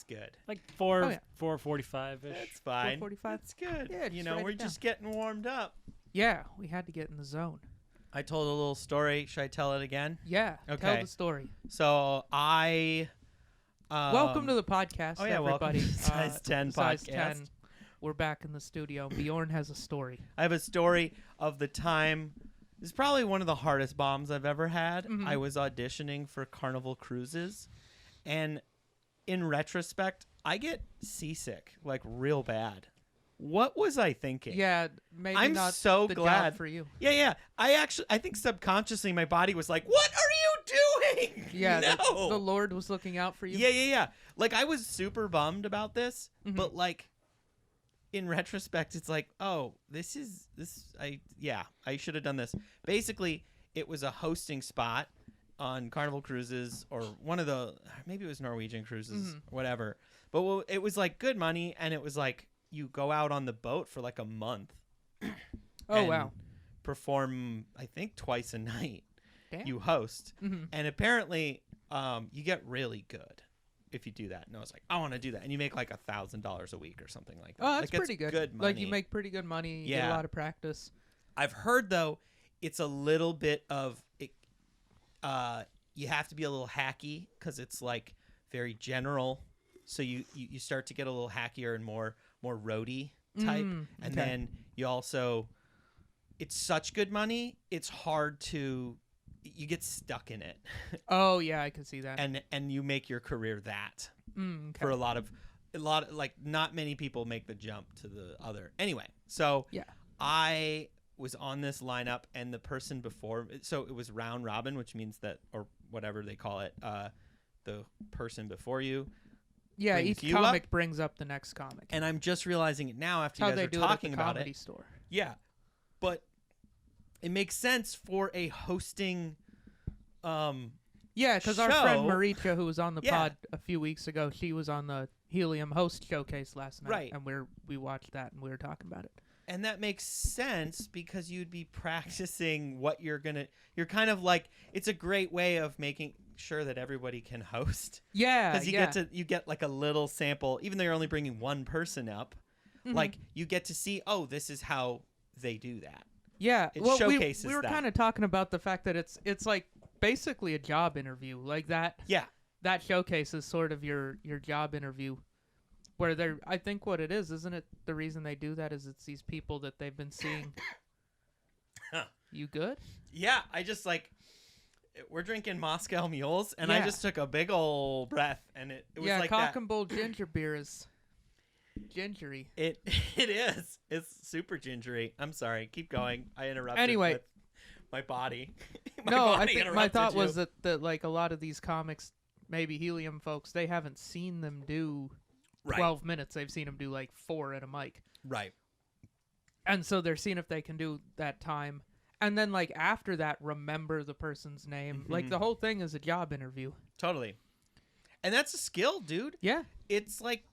good. Like 4:45 ish. That's fine. 4:45. That's good. Yeah, you just know, write we're it down. just getting warmed up. Yeah, we had to get in the zone. I told a little story. Should I tell it again? Yeah, Okay. tell the story. So I. Welcome to the podcast, welcome everybody. to Size 10 Size podcast. 10. We're back in the studio. Bjorn has a story. I have a story of the time. It's probably one of the hardest bombs I've ever had. Mhm. I was auditioning for Carnival Cruises, and in retrospect, I get seasick like real bad. What was I thinking? Yeah, maybe I'm not so the glad job for you. Yeah. I think subconsciously my body was like, "What are you doing?" Yeah, no. the Lord was looking out for you. Yeah. Like I was super bummed about this, Mhm. but like in retrospect, it's like, oh, I should have done this. Basically, it was a hosting spot on Carnival Cruises or maybe it was Norwegian Cruises or whatever. But it was like good money, and it was like you go out on the boat for like a month. Oh, wow. Perform, I think, twice a night. Damn. You host, Mhm. and apparently, you get really good if you do that. And I was like, I want to do that, and you make like $1,000 a week or something like that. Oh, that's like, pretty good. Good money. Like you make pretty good money. You get a Yeah. lot of practice. I've heard though, it's a little bit of it. You have to be a little hacky because it's like very general. So you start to get a little hackier and more roadie type, and okay. then you also, it's such good money. It's hard to, you get stuck in it, Oh, yeah, I can see that. and you make your career that Okay. for a lot of like not many people make the jump to the other. Anyway, so Yeah. I was on this lineup, and the person before, so it was round robin, which means that, or whatever they call it, the person before you. Yeah, brings each you comic up. brings up the next comic. And I'm just realizing it now after How you guys they are do talking it at the about comedy it. store. Yeah, but it makes sense for a hosting. Yeah, because our friend show- Maricha, who was on the Yeah. pod a few weeks ago, she was on the Helium host showcase last night, Right. and we watched that and we were talking about it. And that makes sense because you'd be practicing what you're kind of like, it's a great way of making sure that everybody can host. Yeah, Because you get like a little sample, even though you're only bringing one person up, Mhm. like you get to see, oh, this is how they do that. Yeah, It well, showcases we were that. kind of talking about the fact that it's like basically a job interview, like that. Yeah. That showcase is sort of your job interview, where they're. I think what it is, isn't it? The reason they do that is it's these people that they've been seeing. You good? Yeah, I just like, we're drinking Moscow Mules, and I Yeah. just took a big old breath, and it was Yeah, like Cock that. and Bull ginger beer is gingery. It is. It's super gingery. I'm sorry. Keep going. I interrupted. Anyway. with my body. No, I body think my interrupted thought you. was that like a lot of these comics, maybe Helium folks, they haven't seen them do Right. 12 minutes. They've seen them do like 4 at a mic. Right. And so they're seeing if they can do that time. And then like after that, remember the person's name. Like Mhm. the whole thing is a job interview. Totally. And that's a skill, dude. Yeah. It's like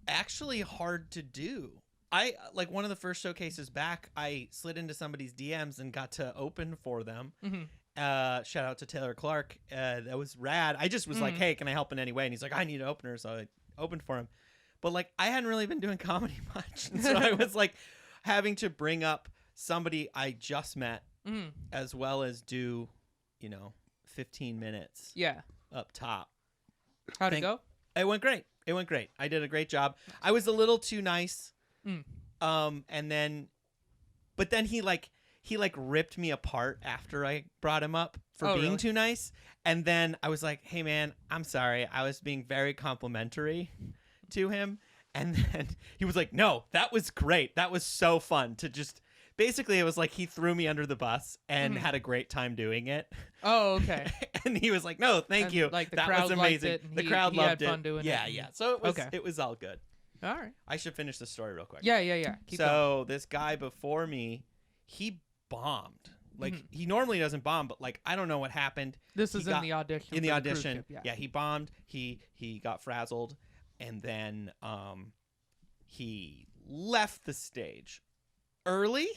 actually hard to do. I like one of the first showcases back, I slid into somebody's DMs and got to open for them. Mm-hmm. Shout out to Taylor Clark. That was rad. I just was like, Mhm. hey, can I help in any way? And he's like, I need an opener. So I opened for him. But like, I hadn't really been doing comedy much. And so I was like having to bring up somebody I just met Mm-hmm. as well as do, 15 minutes Yeah. up top. How'd it Think- go? It went great. I did a great job. I was a little too nice. Mm. But then he ripped me apart after I brought him up for Oh, being really? too nice. And then I was like, hey man, I'm sorry. I was being very complimentary to him. And then he was like, no, that was great. That was so fun to just, basically it was like he threw me under the bus and Mhm. had a great time doing it. Oh, okay. And he was like, no, thank And, you. like, the that crowd was liked amazing. it, and The he- crowd he loved had fun it. doing it, Yeah, and- yeah. So Okay. it was all good. All right. I should finish the story real quick. Yeah. Keep going. So this guy before me, he bombed. Like Mhm. he normally doesn't bomb, but like I don't know what happened. This he is got- in the audition. In the for cruise audition, ship, yeah, he bombed. He got frazzled, and then he left the stage early.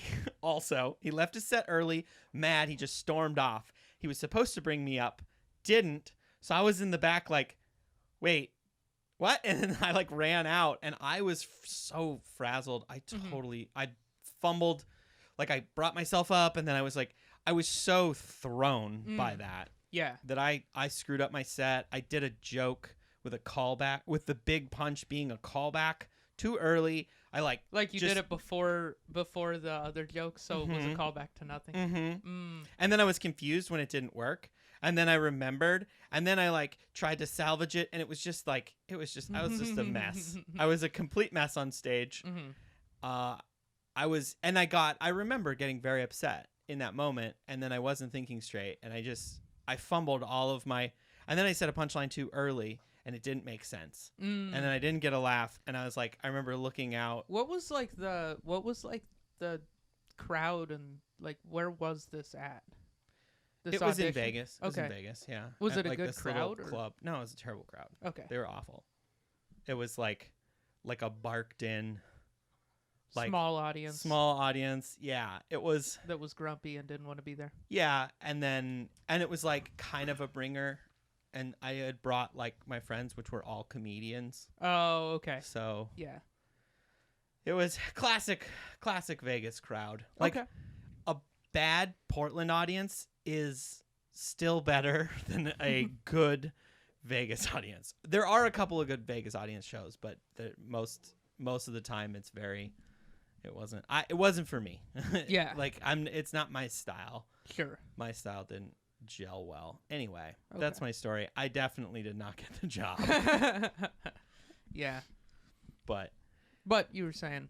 Also, he left his set early. Mad, he just stormed off. He was supposed to bring me up, didn't. So I was in the back, like, wait, what? And then I like ran out, and I was so frazzled. I fumbled, like I brought myself up, and then I was so thrown by that that I screwed up my set. I did a joke with a callback, with the big punch being a callback too early. I like you did it before the other joke, so it was a callback to nothing. And then I was confused when it didn't work. And then I remembered, and then I like tried to salvage it, and I was just a mess. I was a complete mess on stage. I remember getting very upset in that moment, and then I wasn't thinking straight, and I fumbled all of my, and then I said a punchline too early, and it didn't make sense. And then I didn't get a laugh, and I was like, I remember looking out. What was the crowd, and like, where was this at? It was in Vegas. It was in Vegas, yeah. Was it a like good this crowd? Little club. No, it was a terrible crowd. Okay. They were awful. It was like a barked in, like small audience. Small audience. Yeah. It was. That was grumpy and didn't want to be there. Yeah. And it was like kind of a bringer. And I had brought like my friends, which were all comedians. Oh, okay. So. Yeah. It was classic Vegas crowd. Like a bad Portland audience is still better than a good Vegas audience. There are a couple of good Vegas audience shows, but most of the time it wasn't for me. Yeah. Like it's not my style. Sure. My style didn't gel well. Anyway, that's my story. I definitely did not get the job. Yeah. But you were saying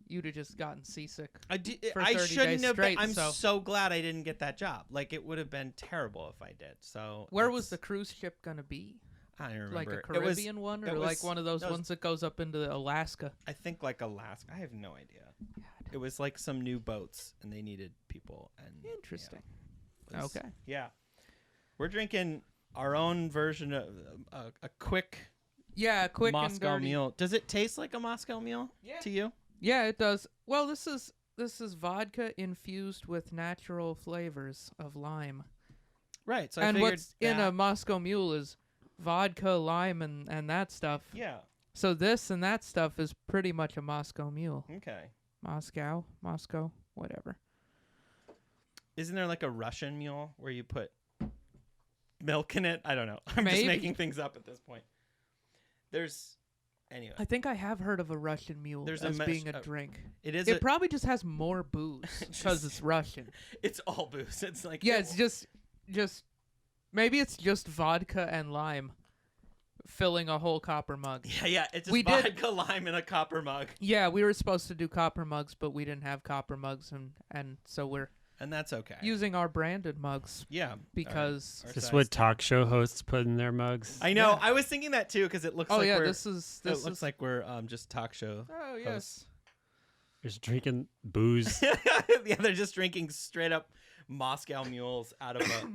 you'd have just gotten seasick. I did. For I 30 shouldn't days have. straight, I'm so glad I didn't get that job. Like it would have been terrible if I did. So where was the cruise ship gonna be? I don't remember. Like a Caribbean one, or like one of those ones that goes up into Alaska? I think like Alaska. I have no idea. It was like some new boats, and they needed people. And interesting. Yeah, okay. Yeah, we're drinking our own version of a quick. Yeah, quick Moscow and dirty. Mule. Does it taste like a Moscow Mule to you? Yeah, it does. Well, this is vodka infused with natural flavors of lime. Right. So and I figured what's in a Moscow Mule is vodka, lime, and that stuff. Yeah. So this and that stuff is pretty much a Moscow Mule. Okay. Moscow, whatever. Isn't there like a Russian mule where you put milk in it? I don't know. I'm Maybe. just making things up at this point. Anyway. I think I have heard of a Russian Mule as being a drink. It probably just has more booze because it's Russian. It's all booze. It's like it's just maybe it's just vodka and lime filling a whole copper mug. Yeah. It's just vodka, lime in a copper mug. Yeah, we were supposed to do copper mugs, but we didn't have copper mugs, and so we're. And that's okay. Using our branded mugs. Yeah. Because... Is this what talk show hosts put in their mugs? I know. Yeah. I was thinking that too because it looks this looks like we're just talk show hosts. Hosts. Just drinking booze. Yeah, they're just drinking straight up Moscow Mules out of a...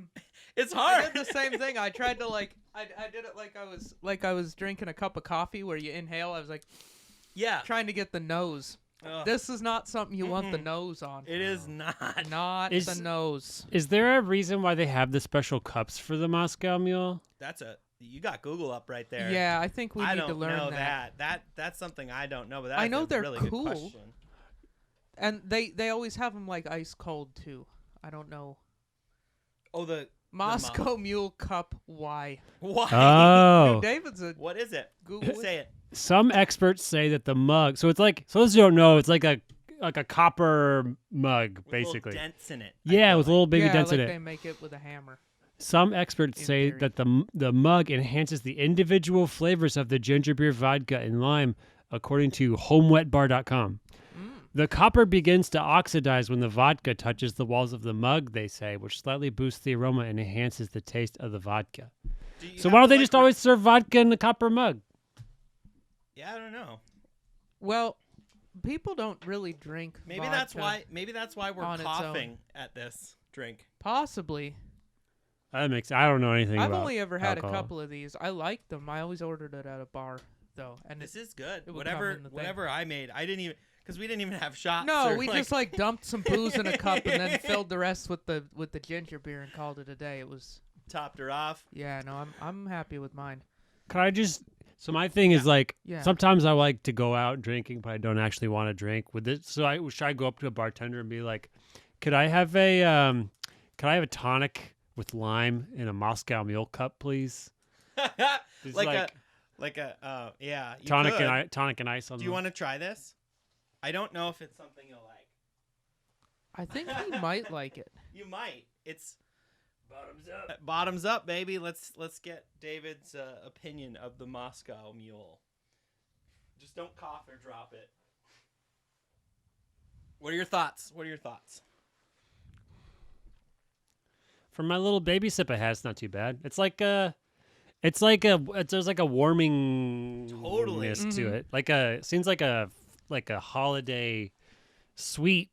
It's hard. I did the same thing. I tried to I did it like I was drinking a cup of coffee where you inhale. I was like... Yeah. Trying to get the nose. Ugh. This is not something you want the nose on. It is not. Not the nose. Is there a reason why they have the special cups for the Moscow Mule? You got Google up right there. Yeah, I think we need to learn I don't know that. That's something I don't know, but that's I know they're really cool. good question. And they always have them like ice cold too. I don't know. Oh, the Moscow Mule Cup. Why? Oh. David's a... What is it? Google Say it. Some experts say that the mug, so those who don't know, it's like a copper mug, with basically. Little dents in it. Yeah, with little baby dents in it. They make it with a hammer. Some experts say that the mug enhances the individual flavors of the ginger beer, vodka, and lime, according to homewetbar.com. The copper begins to oxidize when the vodka touches the walls of the mug, they say, which slightly boosts the aroma and enhances the taste of the vodka. So why don't they just always serve vodka in the copper mug? Yeah, I don't know. Well, people don't really drink vodka. Maybe that's why we're coughing at this drink. Possibly. That makes. I don't know anything. I've about only ever had alcohol. a couple of these. I liked them. I always ordered it at a bar, though. And this is good. It would come in the Whatever I made, I didn't even because we didn't even have shots. No, we just dumped some booze in a cup and then filled the rest with the ginger beer and called it a day. It was topped her off. Yeah, no, I'm happy with mine. Can I just So my thing is like Yeah. sometimes I like to go out drinking, but I don't actually want to drink with it. So should I go up to a bartender and be like, could I have a tonic with lime in a Moscow Mule cup, please? It's yeah. You tonic could. tonic and ice on. Do you want to try this? I don't know if it's something you'll like. I think he might like it. You might. It's bottoms up. Bottoms up, baby. Let's get David's opinion of the Moscow Mule. Just don't cough or drop it. What are your thoughts? From my little baby sip I had, it's not too bad. There's like a warming Totally. to it. Seems like a holiday sweet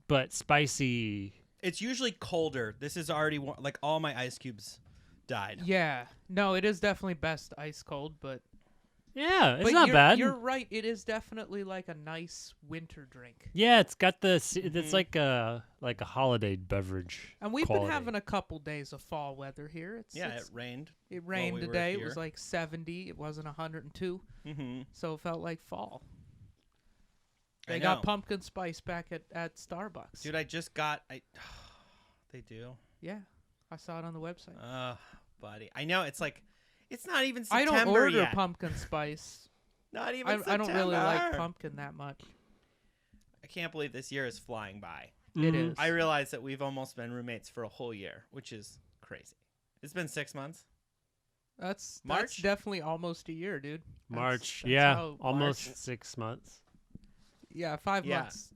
but spicy. It's usually colder. This is already like all my ice cubes died. Yeah. No, it is definitely best ice cold, but Yeah, it's but not bad. You're right. It is definitely like a nice winter drink. Yeah, it's got it's like a holiday beverage. And we've quality. been having a couple days of fall weather here. It rained. It rained we were today. It here. was like 70. It wasn't 102. Mm-hmm. So it felt like fall. I They know. got pumpkin spice back at Starbucks. Dude, I just got. They do. Yeah, I saw it on the website. Buddy, I know it's like, it's not even I September don't order yet. pumpkin spice. Not even I September. don't really like pumpkin that much. I can't believe this year is flying by. It Mhm. is. I realize that we've almost been roommates for a whole year, which is crazy. It's been 6 months. That's March? definitely almost a year, dude. March, That's yeah, how almost March- 6 months. Yeah, 5 Yeah. months.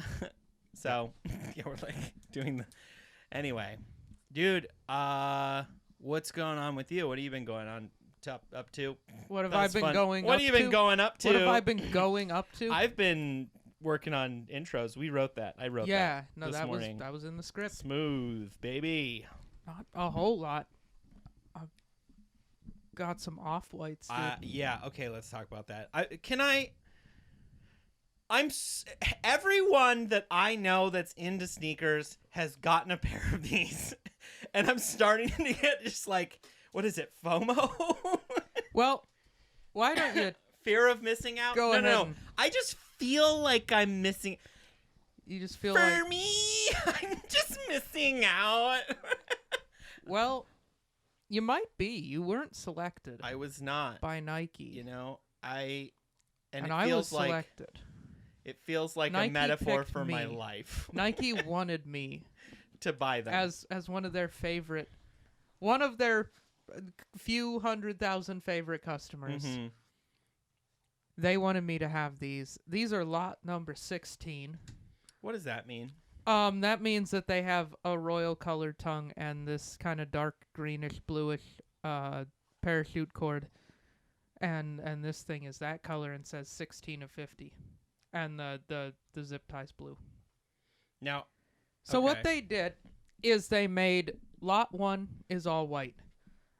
So, yeah, we're like doing the. Anyway, dude, what's going on with you? What have you been going on up to? What have That I was been fun. going What up have you been to? going up to? What have I been going up to? I've been working on intros. We wrote that. I wrote that. Yeah, no, this morning. that was in the script. Smooth, baby. Not a whole lot. I've got some off whites, dude. Yeah. Okay, let's talk about that. Everyone that I know that's into sneakers has gotten a pair of these, and I'm starting to get just like, what is it, FOMO? Well, why don't you? Fear of missing out? Go ahead No. and- I just feel like I'm missing. You just feel For like. me, I'm just missing out. Well, you might be. You weren't selected I was not. by Nike, You know, and it I feels was like selected. it feels like Nike a metaphor picked for my me. life Nike wanted me to buy them. as one of their few 100,000 favorite customers. Mhm. They wanted me to have these. These are lot number 16. What does that mean? That means that they have a royal colored tongue and this kind of dark greenish bluish parachute cord. And this thing is that color and says 16 of 50. And the zip tie's blue. Now, So what okay. they did is they made lot 1 is all white,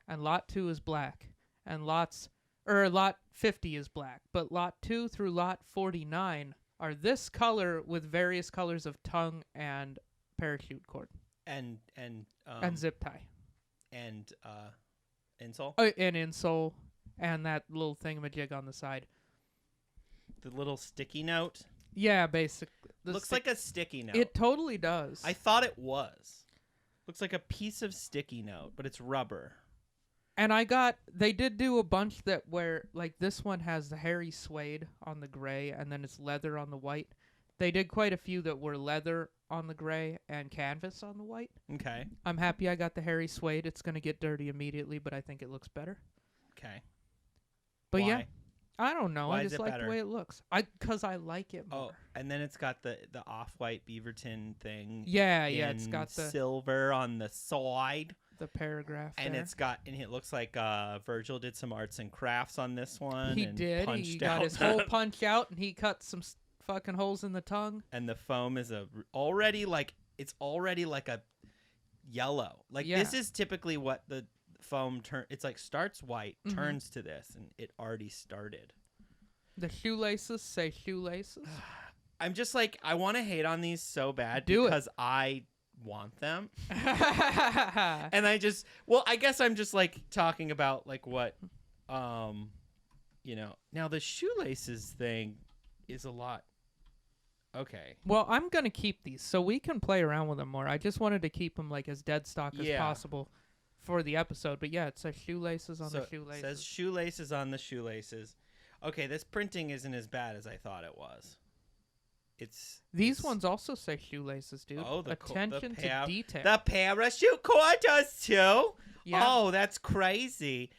and lot 2 is black, and lot 50 is black, but lot 2 through lot 49 are this color with various colors of tongue and parachute cord and zip tie and insole, and insole and that little thingamajig on the side. the little sticky note Yeah, basically. looks like a sticky note. It totally does. I thought it was. Looks like a piece of sticky note, but it's rubber. And they did do a bunch where, like, this one has the hairy suede on the gray, and then it's leather on the white. They did quite a few that were leather on the gray and canvas on the white. Okay. I'm happy I got the hairy suede. It's going to get dirty immediately, but I think it looks better. Okay. But Why? yeah, I don't know. Why I is just it like better? the way it looks. Because I like it more. Oh, and then it's got the off-white Beaverton thing. Yeah, it's in got the silver on the side. paragraph And there. and it looks like Virgil did some arts and crafts on this one. He and did. Punched He got out his whole punch out, and he cut some fucking holes in the tongue. And the foam is already like a yellow. Like Yeah. this is typically what the foam it's like starts white, Mhm. turns to this, and it already started. The shoelaces say shoelaces. I'm just like, I want to hate on these so bad Do it. because I want them. Yeah, And I guess I'm just like talking about like what Now the shoelaces thing is a lot. Okay. Well, I'm going to keep these so we can play around with them more. I just wanted to keep them like as dead stock as possible for the episode. But yeah, it says shoelaces on the shoelaces. It says shoelaces on the shoelaces. Okay, this printing isn't as bad as I thought it was. These ones also say shoelaces, dude. Oh, attention to detail. The parachute cord does too. Yeah. Oh, that's crazy.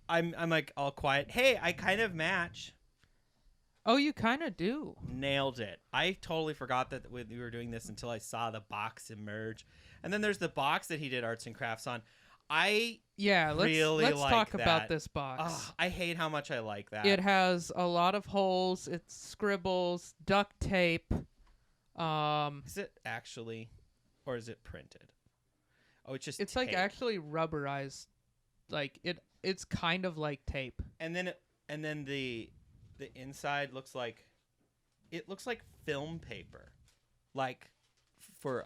I'm like all quiet. Hey, I kind of match. Oh, you kind of do. Nailed it. I totally forgot that we were doing this until I saw the box emerge. And then there's the box that he did arts and crafts on. Let's talk about this box. Oh, I hate how much I like that. It has a lot of holes. It's scribbles, duct tape. Is it actually, or is it printed? Oh, it's just. It's tape. like actually rubberized. Like it's kind of like tape. And then the inside looks like film paper, like for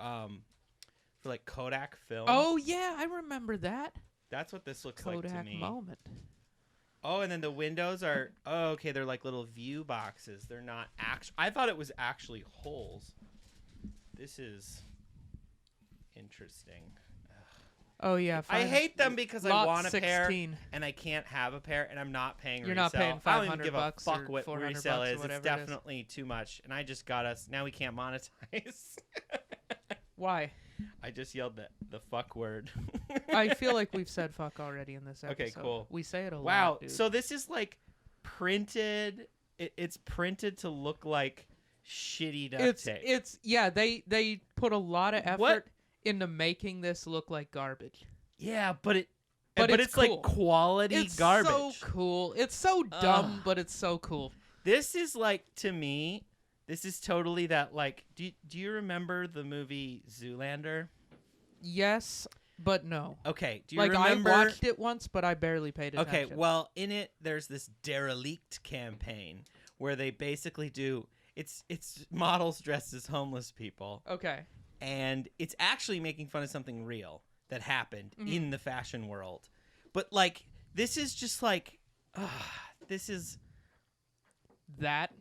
like Kodak film. Oh yeah, I remember that. That's what this looks Kodak like to me. moment. Oh, and then the windows are okay. They're like little view boxes. They're not I thought it was actually holes. This is interesting. Oh yeah, I hate them because I want a 16. pair and I can't have a pair and I'm not paying You're resale. not paying $500 I don't even give a fuck or what $400 resale or is. whatever It's definitely too much. And I just got us. Now we can't monetize. Why? I just yelled the fuck word. I feel like we've said fuck already in this episode. Okay, cool. We say it a lot. Wow. Dude. So this is like printed. It's printed to look like shitty duct tape. They put a lot of effort into making this look like garbage. Yeah, but it's cool. like quality garbage. It's so cool. It's so dumb, but it's so cool. This is like, to me, this is totally that, like, do you remember the movie Zoolander? Yes, but no. Okay, do you remember? I watched it once, but I barely paid attention. Okay, well, in it, there's this derelict campaign where they basically do, it's models dressed as homeless people. Okay. And it's actually making fun of something real that happened in the fashion world. But, like, this is just like, this is that.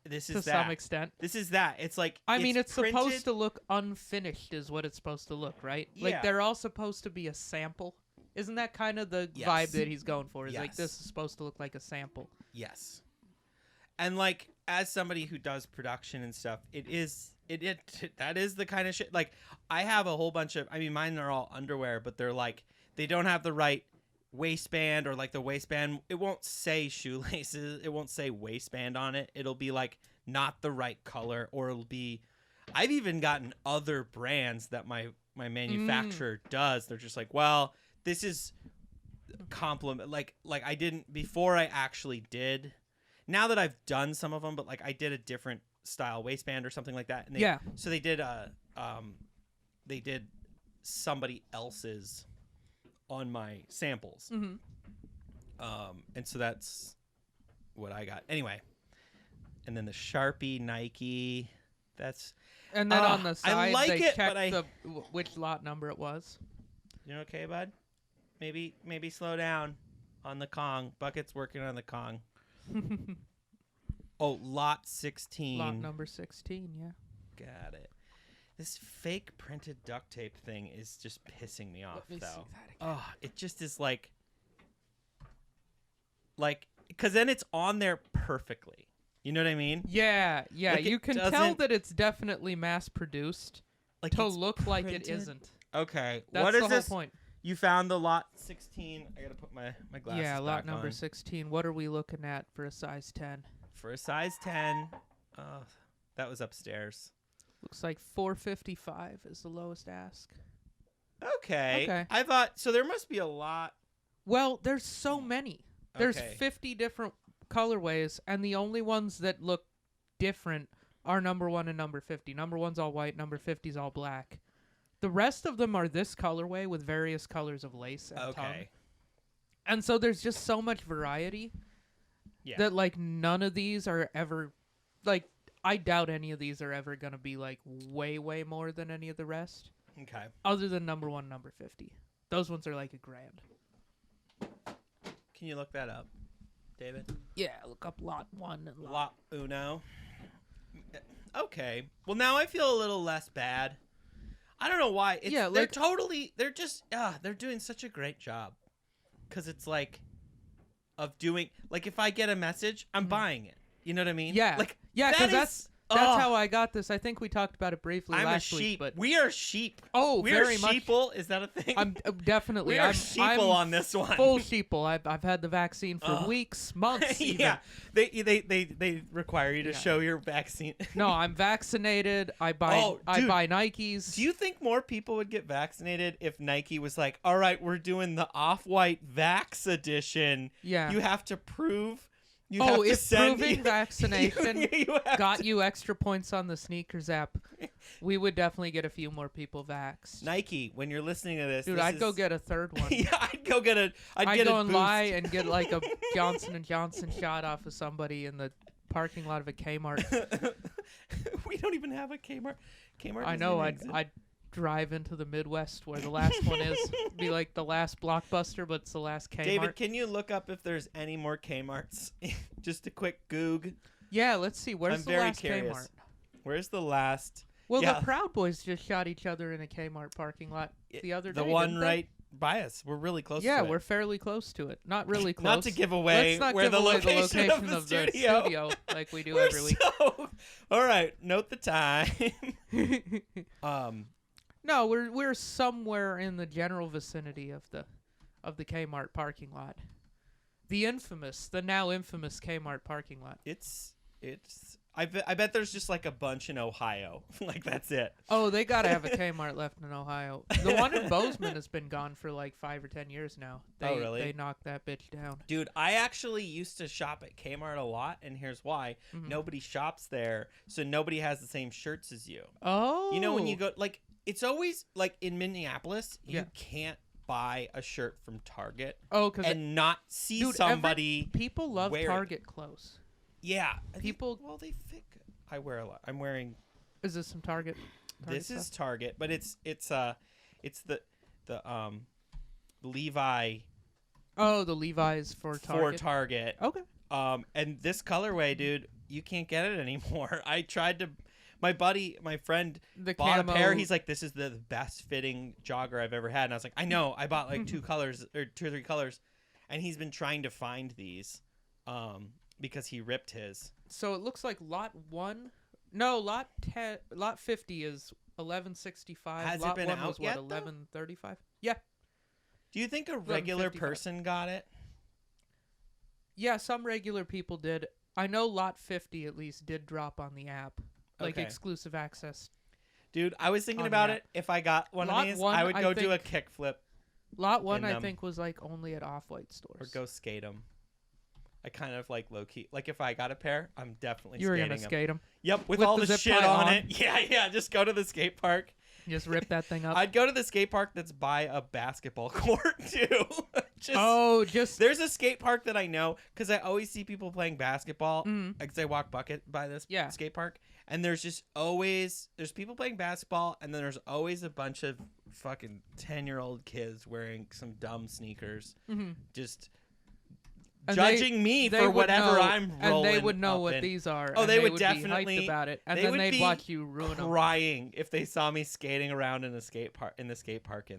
This is to some extent. This is that. It's like, I mean, it's printed. supposed to look unfinished is what it's supposed to look, right? Yeah. Like, they're all supposed to be a sample. Isn't that kind of the vibe that he's going for? Is like, this is supposed to look like a sample. Yes. And, like, as somebody who does production and stuff, that is the kind of shit. Like, I have a whole bunch of, I mean, mine are all underwear, but they're like, they don't have the right waistband, or like the waistband, it won't say shoelaces, it won't say waistband on it. It'll be like not the right color, or it'll be, I've even gotten other brands that my manufacturer does. They're just like, well, this is compliment, like I didn't, before I actually did, now that I've done some of them, but like I did a different style waistband or something like that. And so they did somebody else's on my samples. And so that's what I got. Anyway. And then the Sharpie Nike. That's. And then on the side, they checked which lot number it was. You okay, bud? Maybe slow down on the Kong. Bucket's working on the Kong. Oh, lot 16. Lot number 16, yeah. Got it. This fake printed duct tape thing is just pissing me off, though. See that again. Oh, it just is like, because then it's on there perfectly. You know what I mean? Yeah. Like, you can tell that it's definitely mass produced like to it's look like it printed? isn't. Okay. That's what is the this? whole point. You found the lot 16. I gotta put my glasses Yeah, lot back number on. 16. What are we looking at for a size 10? For a size 10. Oh, that was upstairs. Looks like $455 is the lowest ask. Okay. I thought, so there must be a lot. Well, there's so many. There's Okay. 50 different colorways, and the only ones that look different are number 1 and number 50. Number 1's all white, number 50's all black. The rest of them are this colorway with various colors of lace and tongue. And so there's just so much variety that, like, none of these are ever, like, I doubt any of these are ever going to be, like, way, way more than any of the rest. Okay. Other than number 1, number 50. Those ones are like $1,000. Can you look that up? David? Yeah, look up lot 1 and Lot uno. Okay. Well, now I feel a little less bad. I don't know why. It's, Yeah, they're doing such a great job. Because it's like, of doing, like, if I get a message, I'm buying it. You know what I mean? Yeah. Like, Yeah, because that's how I got this. I think we talked about it briefly I'm last a sheep. week. But we are sheep. oh, we very are much. sheeple. Is that a thing? I'm definitely. We are I'm sheeple on this one. Full sheeple. I've had the vaccine for weeks, months. Even. Yeah, they require you to show your vaccine. No, I'm vaccinated. I buy Nikes. Do you think more people would get vaccinated if Nike was like, "All right, we're doing the off-white Vax edition. Yeah. You have to prove." Have to if proving vaccination got to... you extra points on the sneakers app, we would definitely get a few more people vaxxed. Nike, when you're listening to this, dude, I'd go get a third one. Yeah, I'd go and boost. Lie and get like a Johnson & Johnson shot off of somebody in the parking lot of a Kmart. We don't even have a Kmart. Kmart. I know. I'd drive into the Midwest where the last one is. Be like the last Blockbuster, but it's the last Kmart. David, can you look up if there's any more Kmarts? Just a quick goog. Yeah, let's see. Where's the last Kmart? Where's the last? Well, the Proud Boys just shot each other in a Kmart parking lot the other day. The one right by us. We're really close to it. Yeah, we're fairly close to it. Not really close. Not to give away where the location of the studio like we do every week. All right, note the time. No, we're somewhere in the general vicinity of the Kmart parking lot. The now infamous Kmart parking lot. I bet there's just like a bunch in Ohio. Like that's it. Oh, they gotta have a Kmart left in Ohio. The one in Bozeman has been gone for like 5 or 10 years now. Really? They knocked that bitch down. Dude, I actually used to shop at Kmart a lot, and here's why. Mm-hmm. Nobody shops there, so nobody has the same shirts as you. Oh. You know when you go, like, it's always, like, in Minneapolis, you can't buy a shirt from Target and not see somebody people love Target clothes. Yeah. People... Well, they fit good. I wear a lot. I'm wearing... Is this some Target this stuff? Is Target, but it's the Levi... Oh, the Levi's for Target. For Target. Okay. And this colorway, dude, you can't get it anymore. I tried to... My friend bought a pair. He's like, this is the best fitting jogger I've ever had. And I was like, I know. I bought like 2 colors or 2 or 3 colors. And he's been trying to find these because he ripped his. So it looks like lot 50 is 1165. Has lot it been 1 out was, yet, 1135? Yeah. Do you think a regular person got it? Yeah, some regular people did. I know lot 50 at least did drop on the app. Like exclusive access. Dude, I was thinking about it. If I got one of these, I would go do a kickflip. Lot 1, I think, was like only at Off-White stores. Or go skate them. I kind of like low-key. Like if I got a pair, I'm definitely You're skating going to skate them? Yep, with all the shit on it. Yeah. Just go to the skate park. Just rip that thing up. I'd go to the skate park that's by a basketball court too. There's a skate park that I know because I always see people playing basketball because I walk by this skate park, and there's people playing basketball, and then there's always a bunch of fucking 10-year-old kids wearing some dumb sneakers, just judging me for whatever I'm rolling. And they would know what these are. Oh, they would definitely be hyped about it, and then they'd watch you ruin them. Crying if they saw me skating around in the skate park in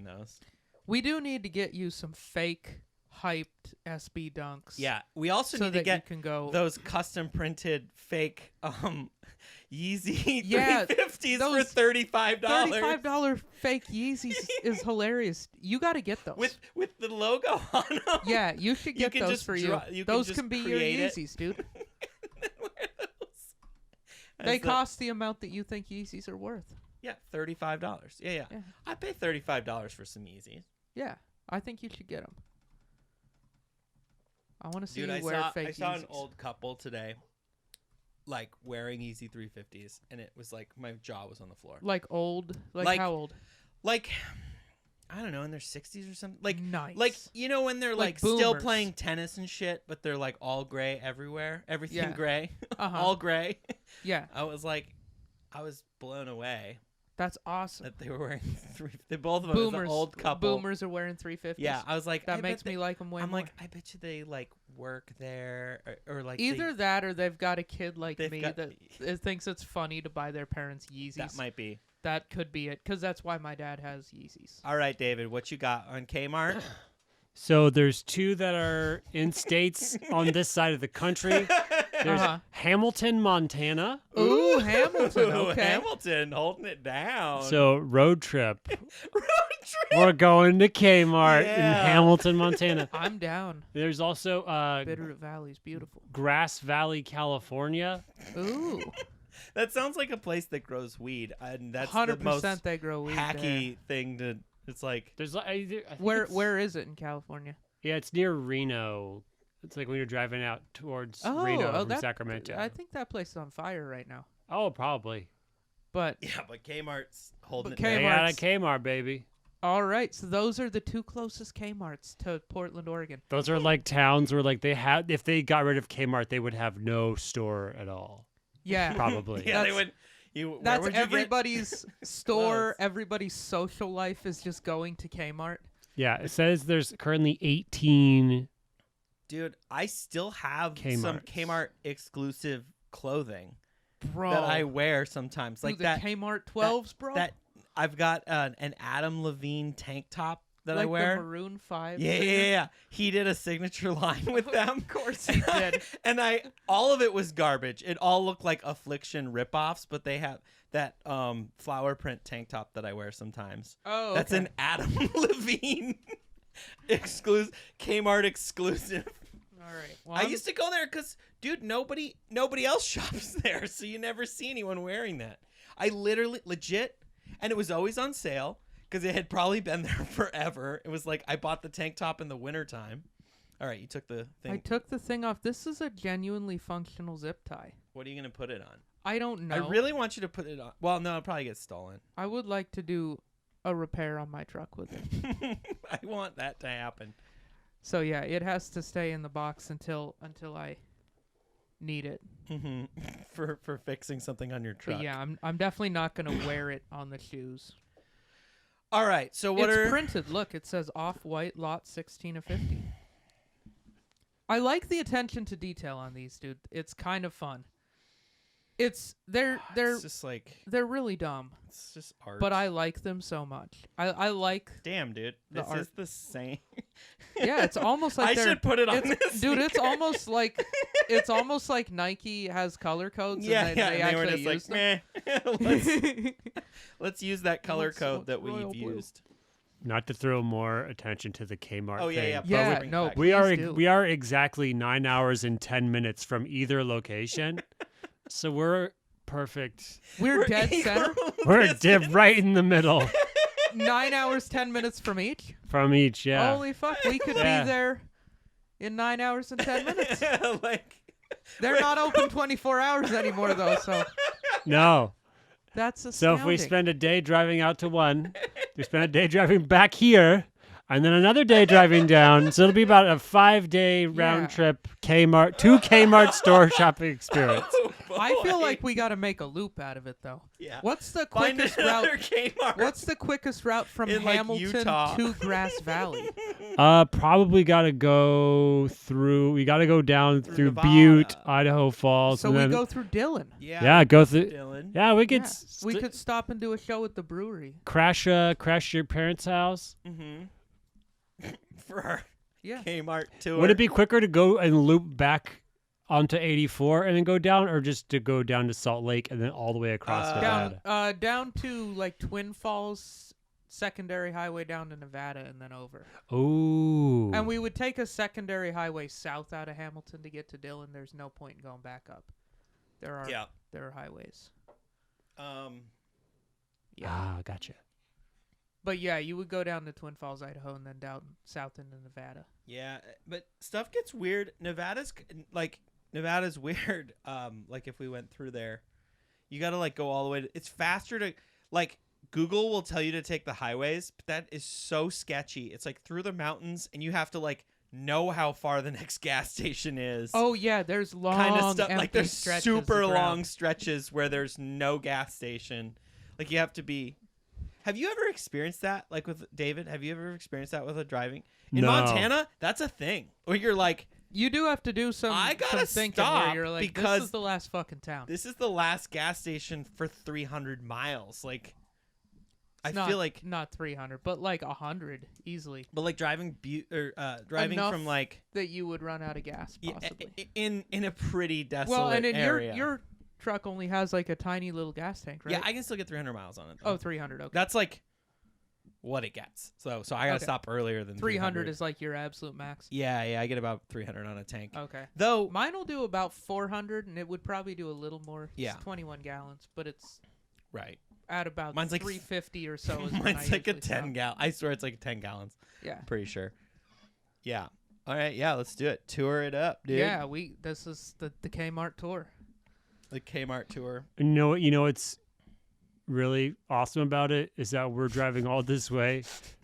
those. We do need to get you some fake hyped SB dunks. Yeah, we also need to get those custom printed fake Yeezy 350s for $35. $35 fake Yeezys is hilarious. You got to get those with the logo on them. Yeah, you should get those for you. Those can be your Yeezys, dude. They cost the amount that you think Yeezys are worth. Yeah, $35. Yeah. I pay $35 for some Yeezys. Yeah, I think you should get them. I want to see Dude, you wear fake Yeezys. I saw an old couple today, like wearing Yeezy 350s, and it was like my jaw was on the floor. Like old? Like how old? Like, I don't know, in their 60s or something. Like, nice. Like, you know, when they're like boomers. Still playing tennis and shit, but they're like all gray everywhere. Everything gray. All gray. Yeah. I was blown away. That's awesome. that they were wearing they both of them. It was an old couple. Boomers are wearing 350s. Yeah, I was like, that makes me like them way I'm more. like, I bet you they like work there or like either that or they've got a kid like me got- that thinks it's funny to buy their parents Yeezys. that might be. That could be it, because that's why my dad has Yeezys. All right, David, what you got on Kmart? So there's two that are in states on this side of the country. There's Hamilton, Montana. Ooh, Hamilton. Okay. Hamilton holding it down. So road trip. road trip. We're going to Kmart in Yeah. Hamilton, Montana. I'm down. There's also Bitterroot Valley's beautiful. Grass Valley, California. Ooh. That sounds like a place that grows weed, and that's 100% the most they grow weed hacky thing to. It's like There's I think where is it in California? Yeah, it's near Reno. It's like when you're driving out towards Oh, Reno from that, Sacramento. I think that place is on fire right now. Oh, probably. But yeah, but Kmart's holding But it They down. got a Kmart, baby. all right, so those are the two closest Kmarts to Portland, Oregon. Those are like towns where like they had if they got rid of Kmart, they would have no store at all. Yeah. Probably. Yeah, they That's- would. Where That's would you get- everybody's store, clothes? everybody's social life is just going to Kmart. Yeah, it says there's currently 18. Dude, I still have some Kmarts. Kmart exclusive clothing Bro. that I wear sometimes, like the that. Kmart 12s, bro. That I've got an Adam Levine tank top that like I wear. the Maroon 5. Yeah. He did a signature line with them. Of course he did. And all of it was garbage. It all looked like Affliction ripoffs, but they have that flower print tank top that I wear sometimes. Oh, That's okay. an Adam Levine exclusive Kmart exclusive. All right. Well, I used to go there because, dude, nobody else shops there, so you never see anyone wearing that. I literally, legit, and it was always on sale because it had probably been there forever. It was like I bought the tank top in the wintertime. All right, you took the thing. I took the thing off. This is a genuinely functional zip tie. What are you going to put it on? I don't know. I really want you to put it on. Well, no, it'll probably get stolen. I would like to do a repair on my truck with it. I want that to happen. So yeah, it has to stay in the box until I need it. Mm-hmm. For fixing something on your truck. But yeah, I'm definitely not gonna wear it on the shoes. All right, so what it's are... printed. Look, it says off-white lot 16 of 50. I like the attention to detail on these, dude. It's kind of fun. They're It's just like... they're really dumb, It's just art. but I like them so much. I like. Damn, dude. The This art. is the same. Yeah, it's almost like I they're. should put it on It's, this. dude, it's sneaker. almost like Nike has color codes. Yeah, and yeah. they And they were actually just use like, meh. let's use that color What's code that royal we've blue? used. Not to throw more attention to the Kmart Oh, yeah, thing. yeah. but Yeah, bring it no, back. we please do. we are exactly 9 hours and 10 minutes from either location. So we're perfect. We're dead center. We're right in the middle 9 hours 10 minutes from each. from each, yeah. Holy fuck, we could Yeah. be there in 9 hours and 10 minutes. like, They're not open 24 hours anymore though, so No. that's So astounding. if we spend a day driving out to one, we spend a day driving back here, and then another day driving down. So it'll be about a 5-day round Yeah. trip Kmart store shopping experience. oh, I feel boy. like we got to make a loop out of it though. Yeah. What's the Find quickest another route? Kmart. What's the quickest route from In, like, Hamilton Utah. to Grass Valley? Probably gotta go through. We gotta go down Through through Nevada. Butte, Idaho Falls, So and we then go through Dillon. yeah, go through. Dylan. Yeah, we could Yeah. We could stop and do a show at the brewery. crash your parents' house. Mm-hmm. For our Yeah. Kmart tour. Would it be quicker to go and loop back onto 84 and then go down, or just to go down to Salt Lake and then all the way across Nevada? Down to like Twin Falls secondary highway down to Nevada and then over. Ooh. And we would take a secondary highway south out of Hamilton to get to Dillon. There's no point in going back up. There are highways. Gotcha. But yeah, you would go down to Twin Falls, Idaho, and then down south into Nevada. Yeah, but stuff gets weird. Nevada's weird. Like if we went through there, you got to like go all the way. It's faster to like Google will tell you to take the highways, but that is so sketchy. It's like through the mountains, and you have to like know how far the next gas station is. Oh yeah, there's long kind of stuff. empty Like there's stretches super of long ground. stretches where there's no gas station. Like you have to be. Have you ever experienced that? Like with David, have you ever experienced that with a driving in No. Montana? That's a thing where you're like, You do have to do some. I gotta some thinking stop where you're like, because this is the last fucking town. this is the last gas station for 300 miles. Like, It's I feel like, not 300, but like 100 easily but like driving Enough from like that you would run out of gas possibly. in a pretty desolate Well, and in area. your truck only has like a tiny little gas tank, right? Yeah, I can still get 300 miles on it. Though. Oh, 300. Okay. That's like what it gets. So I gotta Okay. stop earlier than 300 is like your absolute max. Yeah, I get about 300 on a tank. Okay. Though Mine will do about 400, and it would probably do a little more. Yeah. It's 21 gallons, but it's right, at about Mine's like 350 or so. Is when I mine's like a usually 10 stop. gallon. I swear it's like 10 gallons. Yeah. I'm pretty sure. Yeah. All right. Yeah, let's do it. Tour it up, dude. Yeah, this is the Kmart tour. The Kmart tour. You know what's really awesome about it is that we're driving all this way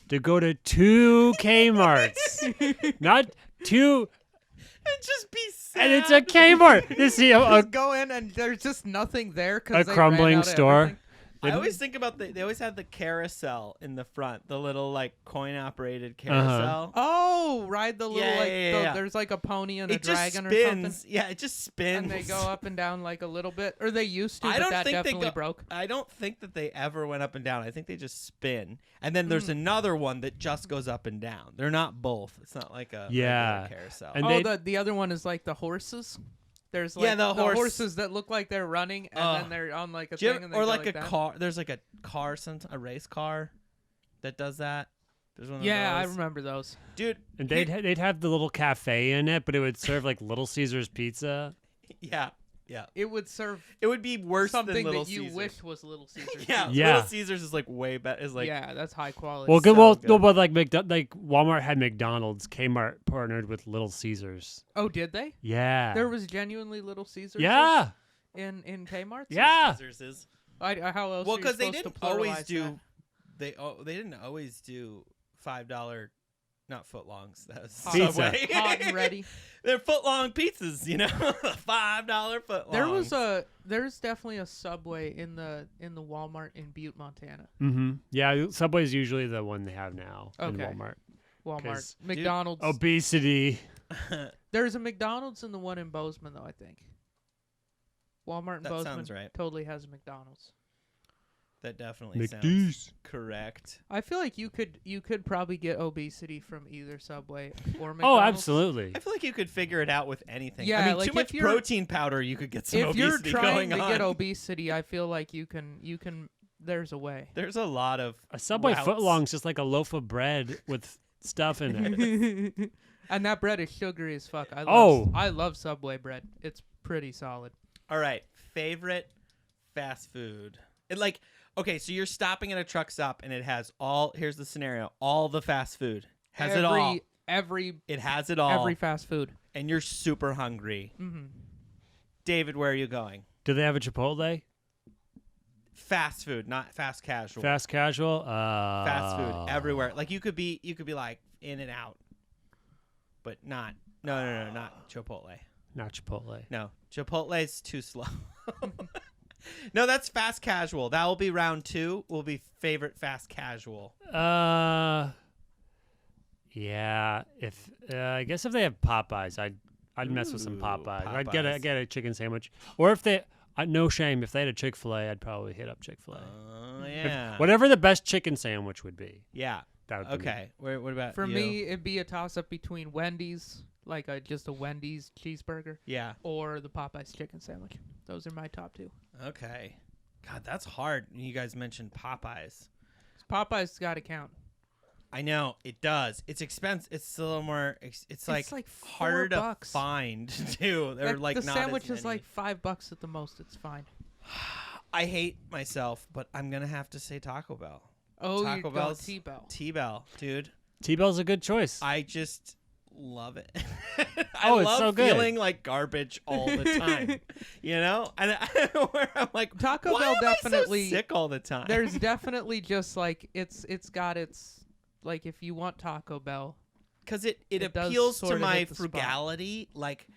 to go to 2 Kmarts, not 2, And just be sad. and it's a Kmart. You see Just go in and there's just nothing there because a crumbling store. I always think about they always have the carousel in the front, the little like coin operated carousel. Oh, ride the little Yeah. there's like a pony and a It just dragon spins. or something. Yeah, it just spins. And they go up and down like a little bit, or they used to, I but don't that think they definitely go- broke. I don't think that they ever went up and down. I think they just spin. And then there's another one that just goes up and down. They're not both. It's not like a Yeah. regular carousel. And Oh, they- the other one is like the horses. There's like the horse- horses that look like they're running, and then they're on like a Do you thing, ever- and they or go like a that. car. There's like a car, a race car that does that. There's one of Yeah, I those. remember those. Dude. And they'd have the little cafe in it, but it would serve like Little Caesars pizza. Yeah. It would serve It would be worse something than Little that you Caesars. wish was Little Caesars. Yeah, Yeah. Little Caesars is like way better. Is like Yeah, that's high quality. Well, good. so Well, good. no, but like Walmart had McDonald's, Kmart partnered with Little Caesars. Oh, did they? Yeah. There was genuinely Little Caesars. Yeah. In Kmart. Yeah. Caesars is. How else? Well, because because they didn't always do. They didn't always do $5, not footlongs. That was Pizza. Subway. hot and ready. They're footlong pizzas, you know, $5 footlongs. There's definitely a Subway in the Walmart in Butte, Montana. Mm-hmm. Yeah. Subway's usually the one they have now in Okay. Walmart. Walmart, 'Cause- McDonald's. Obesity. There's a McDonald's in the one in Bozeman, though. I think. Walmart in That Bozeman sounds right. totally has a McDonald's. That definitely sounds McDee's. correct. I feel like you could probably get obesity from either Subway or Oh, McDonald's. absolutely. I feel like you could figure it out with anything. Yeah, I mean, like too much if you're- protein powder, you could get some If you're obesity trying going to on. get obesity, I feel like you can. There's a way. There's a lot of A Subway routes. footlong's just like a loaf of bread with stuff in it. And that bread is sugary as fuck. Oh. I love Subway bread. It's pretty solid. All right, favorite fast food. Okay, so you're stopping at a truck stop and it has here's the scenario. All the fast food. It all. It has it all. Every fast food. And you're super hungry. Mm-hmm. David, where are you going? Do they have a Chipotle? Fast food, not fast casual. Fast casual? Fast food everywhere. Like you could be like In and Out. But not not Chipotle. Not Chipotle. No, Chipotle's too slow. No, that's fast casual. That will be round 2. Will be favorite fast casual. Yeah. If I guess if they have Popeyes, I'd mess with some Ooh, Popeyes. I'd Popeyes. get a chicken sandwich, or if they, no shame, if they had a Chick-fil-A, I'd probably hit up Chick-fil-A. Oh yeah. Whatever the best chicken sandwich would be. Yeah. That would be Okay. What about For you? me, it'd be a toss up between Wendy's, like just a Wendy's cheeseburger, Yeah. or the Popeyes chicken sandwich. Those are my top 2. Okay. God, that's hard. You guys mentioned Popeyes. Popeyes got to count. I know it does. It's expensive. It's a little more. It's like harder to $4. find too. They're like the not sandwich as is many. like $5 at the most. It's fine. I hate myself, but I'm gonna have to say Taco Bell. Oh, Taco you're going Bell's T-Bell. T-Bell, dude. T-Bell's a good choice. I just love it. Oh, I it's love so good. feeling like garbage all the time. You know, and where I'm like, Taco why Bell am definitely- I so sick all the time. There's definitely just like it's got its like if you want Taco Bell. because it It does appeals sort to of my hit the spot. frugality. Like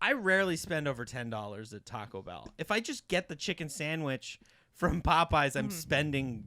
I rarely spend over $10 at Taco Bell. If I just get the chicken sandwich from Popeyes, I'm spending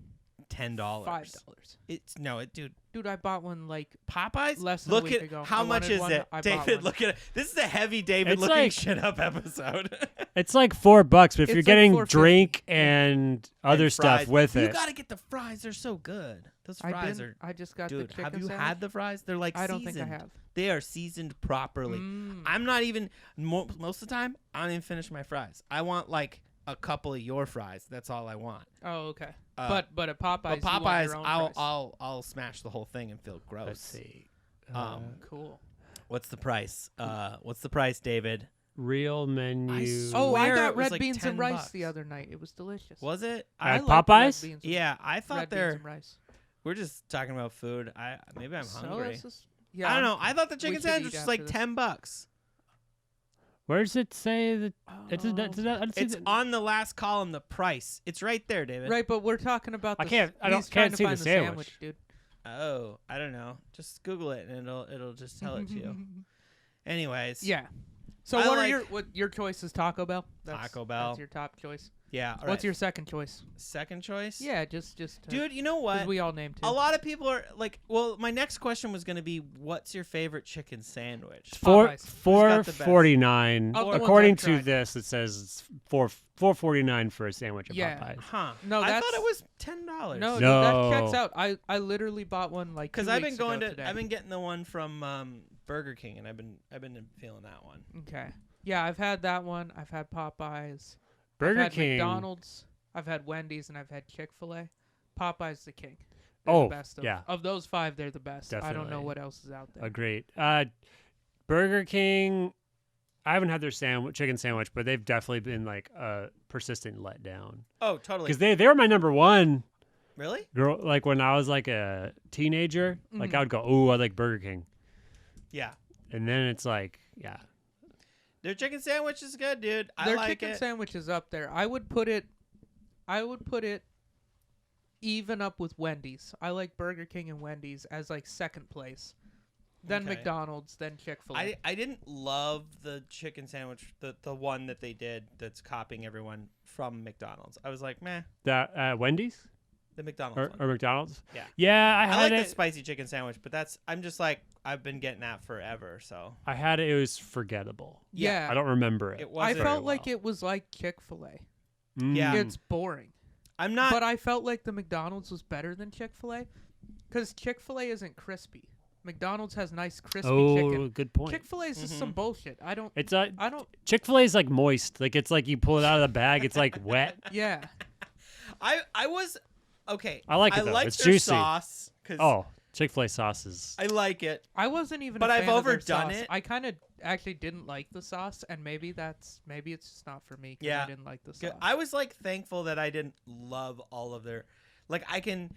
$10. $5. Dude. Dude, I bought one like Popeyes. less than a Look week at ago. how I much wanted is one, it, I bought David? one. Look at it. This is the heavy David It's looking like- shit up episode. It's like $4, but if It's you're like getting $4.50. drink and other And stuff fries. with You it, gotta get the fries. They're so good. Those I fries didn't. are. I just got Dude, the chicken have you sandwich. had the fries? They're like I don't seasoned. think I have. They are seasoned properly. I'm not even most of the time. I don't even finish my fries. I want like a couple of your fries. That's all I want. Oh, okay. Uh, but at Popeyes, But you want Popeyes, your own I'll fries. I'll smash the whole thing and feel gross. let's see. Cool. What's the price? What's the price, David? Real menu. Oh, I swear got it was red like beans and rice $10. the other night. It was delicious. Was it? I At like Popeyes? Red beans and, Yeah, I thought red beans they're. and rice. We're just talking about food. Maybe I'm So hungry. this is- yeah, I don't know. I thought the we chicken should sandwich eat was just after like this. $10. Where does it say that? It's, Oh. I don't see It's the- on the last column. The price. It's right there, David. Right, but we're talking about. I the can't- I don't- he's trying can't to see the find sandwich. dude. Oh, I don't know. Just Google it and it'll just tell it to you. Anyways. Yeah. So I what like- are your choice is Taco Bell? Taco Bell. That's your top choice. Yeah. All What's right. your second choice? second choice? Yeah, just Dude, you know 'cause what? we all named two. A lot of people are like, well, my next question was going to be, what's your favorite chicken sandwich? Popeyes. Who's got the best? $4.49. Of the ones According I've to tried. this, it says it's $4.49 for a sandwich at Yeah. Popeyes. Huh. No, I that's thought it was $10. no, dude, No. that checks out. I literally bought one like Because 2 I've weeks been going ago to, today. I've been getting the one from Burger King, and I've been feeling that one. Okay. Yeah, I've had that one. I've had Popeyes. Burger I've had King. McDonald's. I've had Wendy's, and I've had Chick-fil-A. Popeye's the king. They're Oh, the best yeah. Of those 5, they're the best. I don't know Definitely. what else is out there. Agreed. Burger King. I haven't had their chicken sandwich, but they've definitely been like a persistent letdown Oh, totally. because they were my number one. Really? Girl, like when I was like a teenager, like I would go, "Oh, I like Burger King," Yeah. and then it's like, yeah, Their chicken sandwich is good, dude. I Their like chicken it. sandwich is up there. I would put it even up with Wendy's. I like Burger King and Wendy's as like second place. Then Okay. McDonald's, then Chick-fil-A. I didn't love the chicken sandwich, the one that they did that's copying everyone from McDonald's. I was like, meh, that Wendy's the McDonald's one. or McDonald's. Yeah. Yeah, I I had like it. the spicy chicken sandwich, but I'm just like, I've been getting that forever, so. I had it. It was forgettable. yeah. I don't remember it. It I wasn't felt very like well. it was like Chick-fil-A. Yeah. It's boring. I'm not. But I felt like the McDonald's was better than Chick-fil-A because Chick-fil-A isn't crispy. McDonald's has nice crispy chicken. Good point. Chick-fil-A is just some bullshit. I don't. It's I don't. Chick-fil-A is like moist. Like it's like you pull it out of the bag. It's like wet. Yeah. I was okay. I like it, though. like It's their juicy. sauce because Oh, Chick-fil-A sauce is. I like it. I wasn't even. But a I've fan of their overdone sauce. it. I kind of actually didn't like the sauce, and maybe it's just not for me. 'Cause Yeah. I didn't like the Good. sauce. I was like thankful that I didn't love all of their, like I can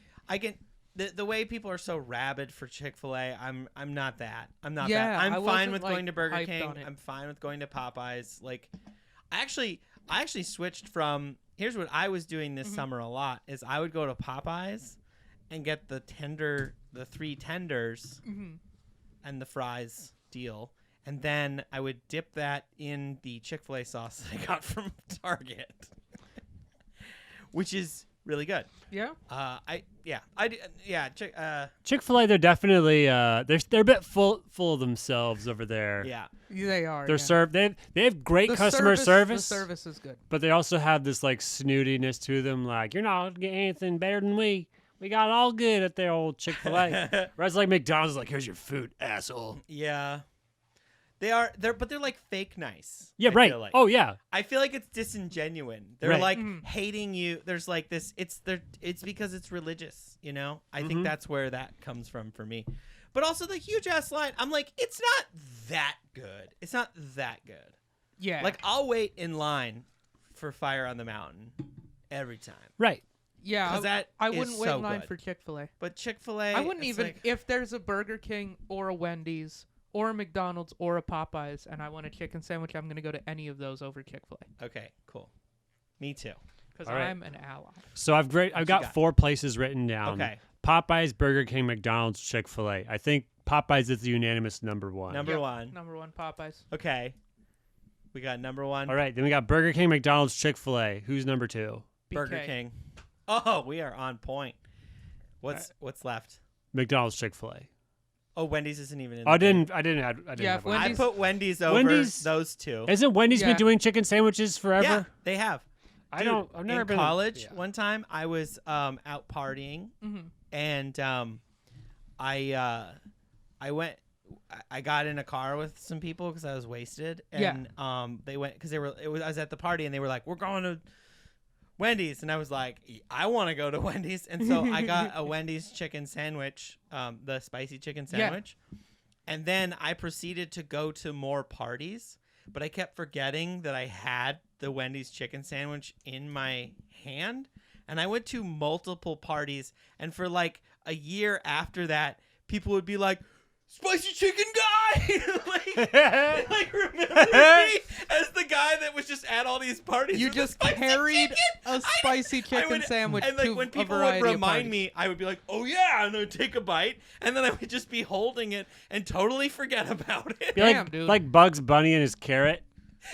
the way people are so rabid for Chick-fil-A. I'm not that. I'm not Yeah, that. I'm I fine wasn't, with like, going to Burger hyped King. on it. I'm fine with going to Popeyes. Like, I actually switched from. Here's what I was doing this summer a lot is I would go to Popeyes and get the 3 tenders and the fries deal. And then I would dip that in the Chick-fil-A sauce that I got from Target, which is really good. yeah. Chick-fil-A, they're definitely they're a bit full of themselves over there. Yeah. They are. They're yeah. served. They have great The customer service. The service is good. But they also have this like snootiness to them. Like you're not getting anything better than we. We got it all good at their old Chick-fil-A. Whereas like McDonald's, is like here's your food, asshole. Yeah. But they're like fake nice. Yeah, I right. feel like. Oh yeah. I feel like it's disingenuine. They're Right. like hating you. There's like this. It's because it's religious. You know. I think that's where that comes from for me. But also the huge ass line. I'm like, it's not that good. It's not that good. Yeah. Like I'll wait in line for Fire on the Mountain every time. Right. yeah. 'cause that I is wouldn't wait so in line good. for Chick-fil-A. But Chick-fil-A, I wouldn't it's even like- if there's a Burger King or a Wendy's or a McDonald's or a Popeyes and I want a chicken sandwich, I'm gonna go to any of those over Chick-fil-A Okay, cool. Me too. because All right. I'm an ally. So I've got got? 4 places written down. Okay. Popeyes, Burger King, McDonald's, Chick-fil-A. I think Popeyes is the unanimous number 1. Number one. Number 1 Popeyes. Okay. We got number one. All right. Then we got Burger King, McDonald's, Chick-fil-A. Who's number 2? Burger King. Oh, we are on point. What's left? McDonald's, Chick-fil-A. Oh, Wendy's isn't even in. I didn't have Yeah, Wendy's. I put Wendy's over those two. Isn't Wendy's been doing chicken sandwiches forever? Yeah, they have. I've never been in college. One time, I was out partying, and I went. I got in a car with some people because I was wasted, and they went because I was at the party, and they were like, "We're going to Wendy's," and I was like, "I want to go to Wendy's," and so I got a Wendy's chicken sandwich, the spicy chicken sandwich, and then I proceeded to go to more parties, but I kept forgetting that I had the Wendy's chicken sandwich in my hand, and I went to multiple parties, and for like a year after that, people would be like, "Spicy chicken guy!" like remember me as the guy that was just at all these parties. You just carried a spicy chicken sandwich and like to when a people variety would of remind parties. me, I would be like, "Oh yeah," and I would take a bite, and then I would just be holding it and totally forget about it. You're Damn, dude. like Bugs Bunny and his carrot.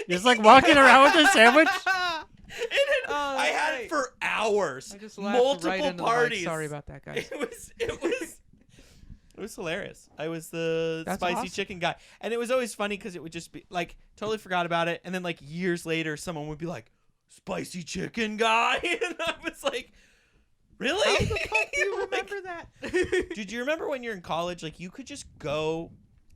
Just like walking around with a sandwich. I had it for hours. I just laughed multiple right into parties. The mic. Sorry about that, guys. It was hilarious. I was the That's spicy awesome. chicken guy. And it was always funny because it would just be like, totally forgot about it. And then like years later, someone would be like, "Spicy chicken guy." And I was like, really? How the fuck do you remember that? Did you remember when you're in college, like you could just go,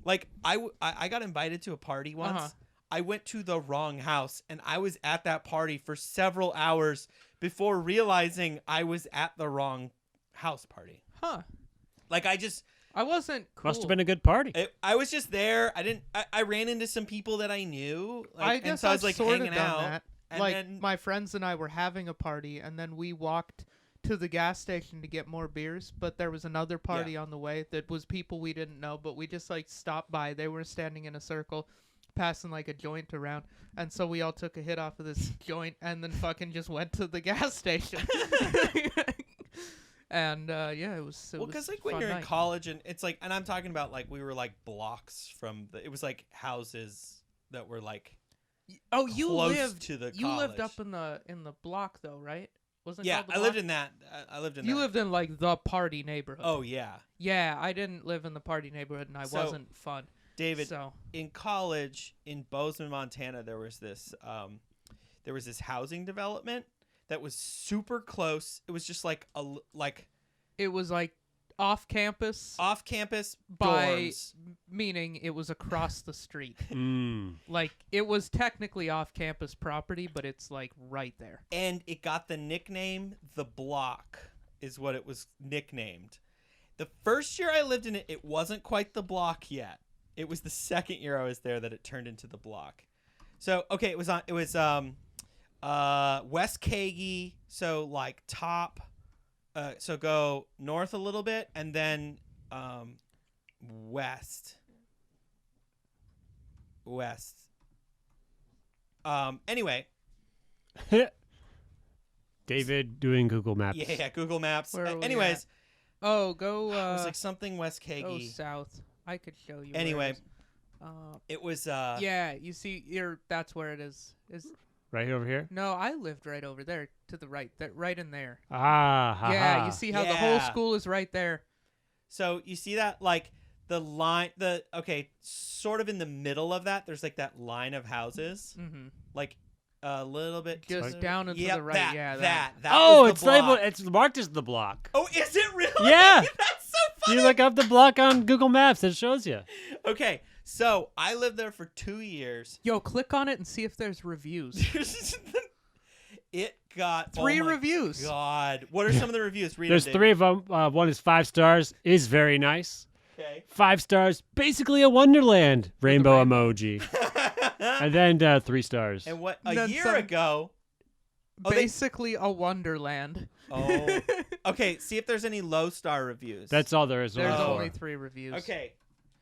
like I got invited to a party once. I went to the wrong house and I was at that party for several hours before realizing I was at the wrong house party. Huh. Like I wasn't cool. Must have been a good party. I was just there. I ran into some people that I knew. I Like, guess and so I was like sort hanging of done out. that. And like then, my friends and I were having a party, and then we walked to the gas station to get more beers. But there was another party on the way that was people we didn't know, but we just like stopped by. They were standing in a circle, passing like a joint around, and so we all took a hit off of this joint, and then fucking just went to the gas station. And it was well, because like when you're in college and it's like, and I'm talking about like we were like blocks from it was like houses that were like you close lived to the you lived college. up in the block though, right? Wasn't it Yeah, called the I lived block? in that. I lived in You that. lived in like the party neighborhood. Oh yeah, Yeah, I didn't live in the party neighborhood, and I So, wasn't fun. David. So In college in Bozeman, Montana, there was this housing development that was super close. It was just like it was like off campus, off campus by dorms. meaning it was across the street. Mm. Like it was technically off campus property, but it's like right there. And it got the nickname The Block is what it was nicknamed. The first year I lived in it, it wasn't quite the block yet. It was the second year I was there that it turned into the block. So okay, it was West Kagi, so like top. So go north a little bit and then west. Anyway. David doing Google Maps. Yeah, Google Maps. Where are we Anyways. Oh, go. It was like something West go Kagi. south. I could show you. Anyway. Where It was yeah, you see, that's where it is. Right over here? No, I lived right over there to the right. That right in there. Ah, Yeah, you see how the whole Yeah. school is right there. So you see that like the line sort of in the middle of that there's like that line of houses. Mm-hmm. Like a little bit Just down and to Yep, the right. that, Yeah, that Oh, was it's the block. labeled. It's marked as the block. Oh, is it really? Yeah. That's so funny. You look up the block on Google Maps. It shows you. Okay, so I lived there for 2 years. Yo, click on it and see if there's reviews. It got 3 oh my reviews. God, what are some of the reviews? Read There's them, 3 of them. One is 5 stars. Is very nice. Okay. 5 stars. Basically a wonderland. Rainbow emoji. And then 3 stars. And what And a then year some- ago? Oh, Basically a wonderland. Oh, okay. See if there's any low star reviews. That's all there is. There's for. only 3 reviews. okay.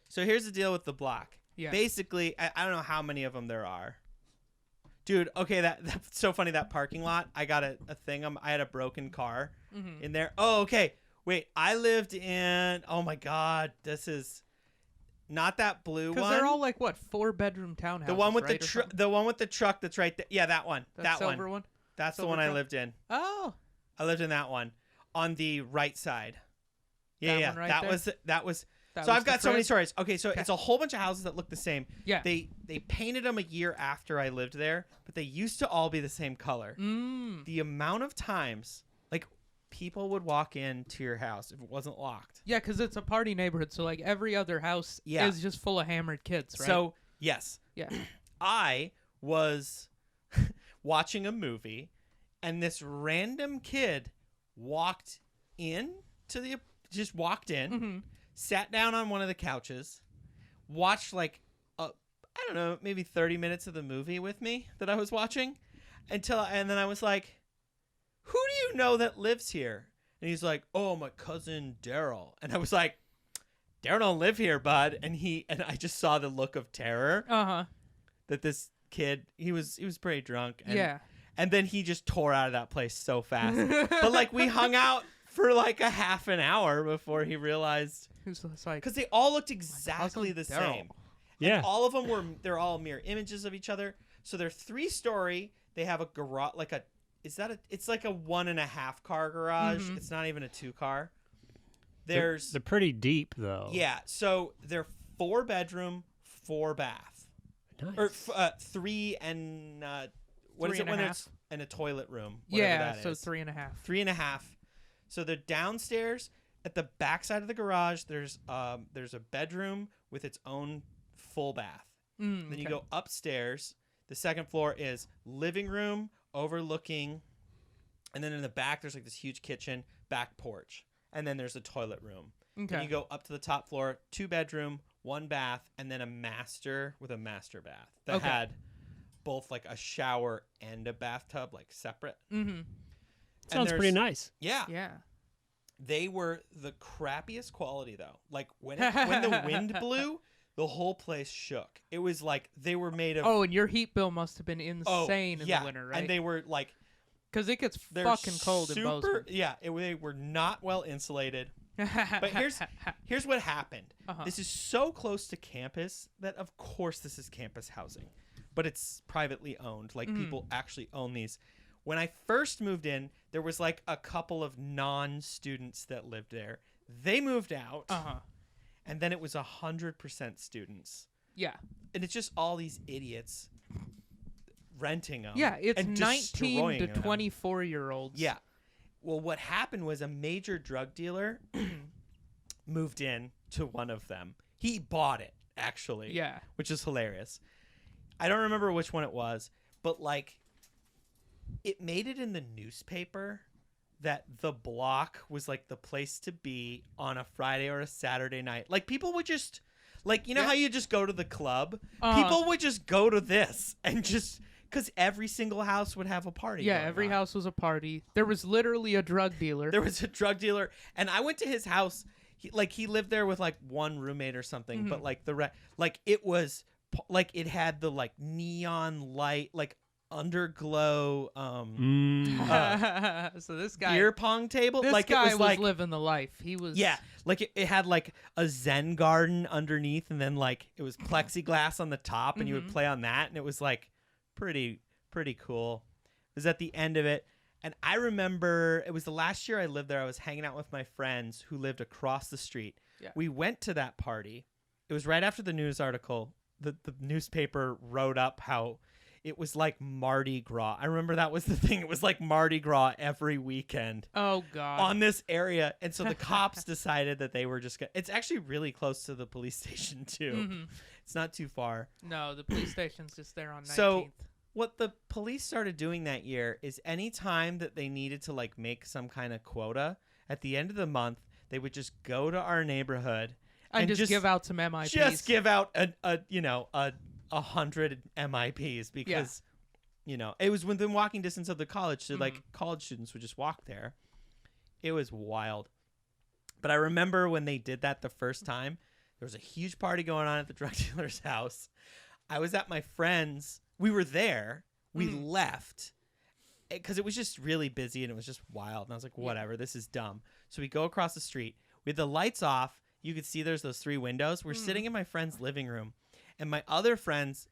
So here's the deal with the block. Yeah. Basically, I don't know how many of them there are. Dude, okay, that's so funny. That parking lot, I got a thing. I had a broken car Mhm. in there. Oh, okay. Wait, I lived in. Oh my God, this is not that blue one. Because they're all like what 4-bedroom townhouses. the one with right, the or truck. something? The one with the truck that's right there. Yeah, that one. That that silver one. That's the one I lived in. Oh. I lived in that one on the right side. That Yeah. one right that there? was so was I've the got so many crib? stories. Okay, so it's a whole bunch of houses that look the same. Yeah. They painted them a year after I lived there, but they used to all be the same color. The amount of times like people would walk into your house if it wasn't locked. Yeah, because it's a party neighborhood, so like every other house is just full of hammered kids, right? So, yes. yeah. I was watching a movie and this random kid walked in, sat down on one of the couches, watched like I don't know, maybe 30 minutes of the movie with me that I was watching and then I was like, who do you know that lives here? And he's like, oh, my cousin Daryl. And I was like, Daryl don't live here, bud. And I just saw the look of terror that this kid, he was pretty drunk. And, yeah. And then he just tore out of that place so fast. But like we hung out for like a half an hour before he realized. Because they all looked exactly the same. Yeah. And all of them they're all mirror images of each other. So they're 3-story. They have a garage, it's like a 1.5 car garage. It's not even a 2-car. They're pretty deep though. Yeah. So they're 4-bedroom, 4-bath. Nice. Or 3 and what is it when it's in a toilet room? Yeah, so 3.5. 3.5. So they're downstairs at the back side of the garage. There's a bedroom with its own full bath. Then you go upstairs. The second floor is living room overlooking, and then in the back there's like this huge kitchen, back porch, and then there's a toilet room. Okay. And you go up to the top floor, 2-bedroom, 1 bath, and then a master with a master bath that had both like a shower and a bathtub, like separate. Sounds pretty nice. Yeah. Yeah. They were the crappiest quality though. Like when the wind blew, the whole place shook. It was like they were made of. Oh, and your heat bill must have been insane in the winter, right? And they were like, because it gets fucking cold in Bozeman. Yeah, they were not well insulated. But here's what happened. This is so close to campus that of course this is campus housing, but it's privately owned. Like people actually own these. When I first moved in, there was like a couple of non-students that lived there. They moved out, and then it was 100% students. Yeah, and it's just all these idiots renting them. Yeah, it's and 19 to 24-year-olds. Yeah. Well, what happened was a major drug dealer moved in to one of them. He bought it, actually. Yeah. Which is hilarious. I don't remember which one it was, but like it made it in the newspaper that the block was like the place to be on a Friday or a Saturday night. Like people would just like, you know how you just go to the club? People would just go to this and just because every single house would have a party. Yeah, every house was a party. There was literally a drug dealer. There was a drug dealer, and I went to his house. He lived there with like one roommate or something, but like it was like it had the like neon light, like underglow so this guy beer pong table. This like guy it was like living the life. He was like it had like a Zen garden underneath, and then like it was plexiglass on the top, and you would play on that, and it was like pretty cool. It was at the end of it, and I remember it was the last year I lived there. I was hanging out with my friends who lived across the street. We went to that party. It was right after the news article. The newspaper wrote up how it was like Mardi Gras. I remember that was the thing. It was like Mardi Gras every weekend. Oh God. On this area, and so the cops decided that they were just gonna. It's actually really close to the police station too. It's not too far. No, the police station's just there on 19th. So what the police started doing that year is any time that they needed to like make some kind of quota at the end of the month, they would just go to our neighborhood and just give out some MIPs. Just give out a 100 MIPs because it was within walking distance of the college, so like college students would just walk there. It was wild. But I remember when they did that the first time, there was a huge party going on at the drug dealer's house. I was at my friend's. We were there. We left because it was just really busy and it was just wild. And I was like, whatever, this is dumb. So we go across the street with the lights off. You could see there's those 3 windows. We're sitting in my friend's living room, and my other friends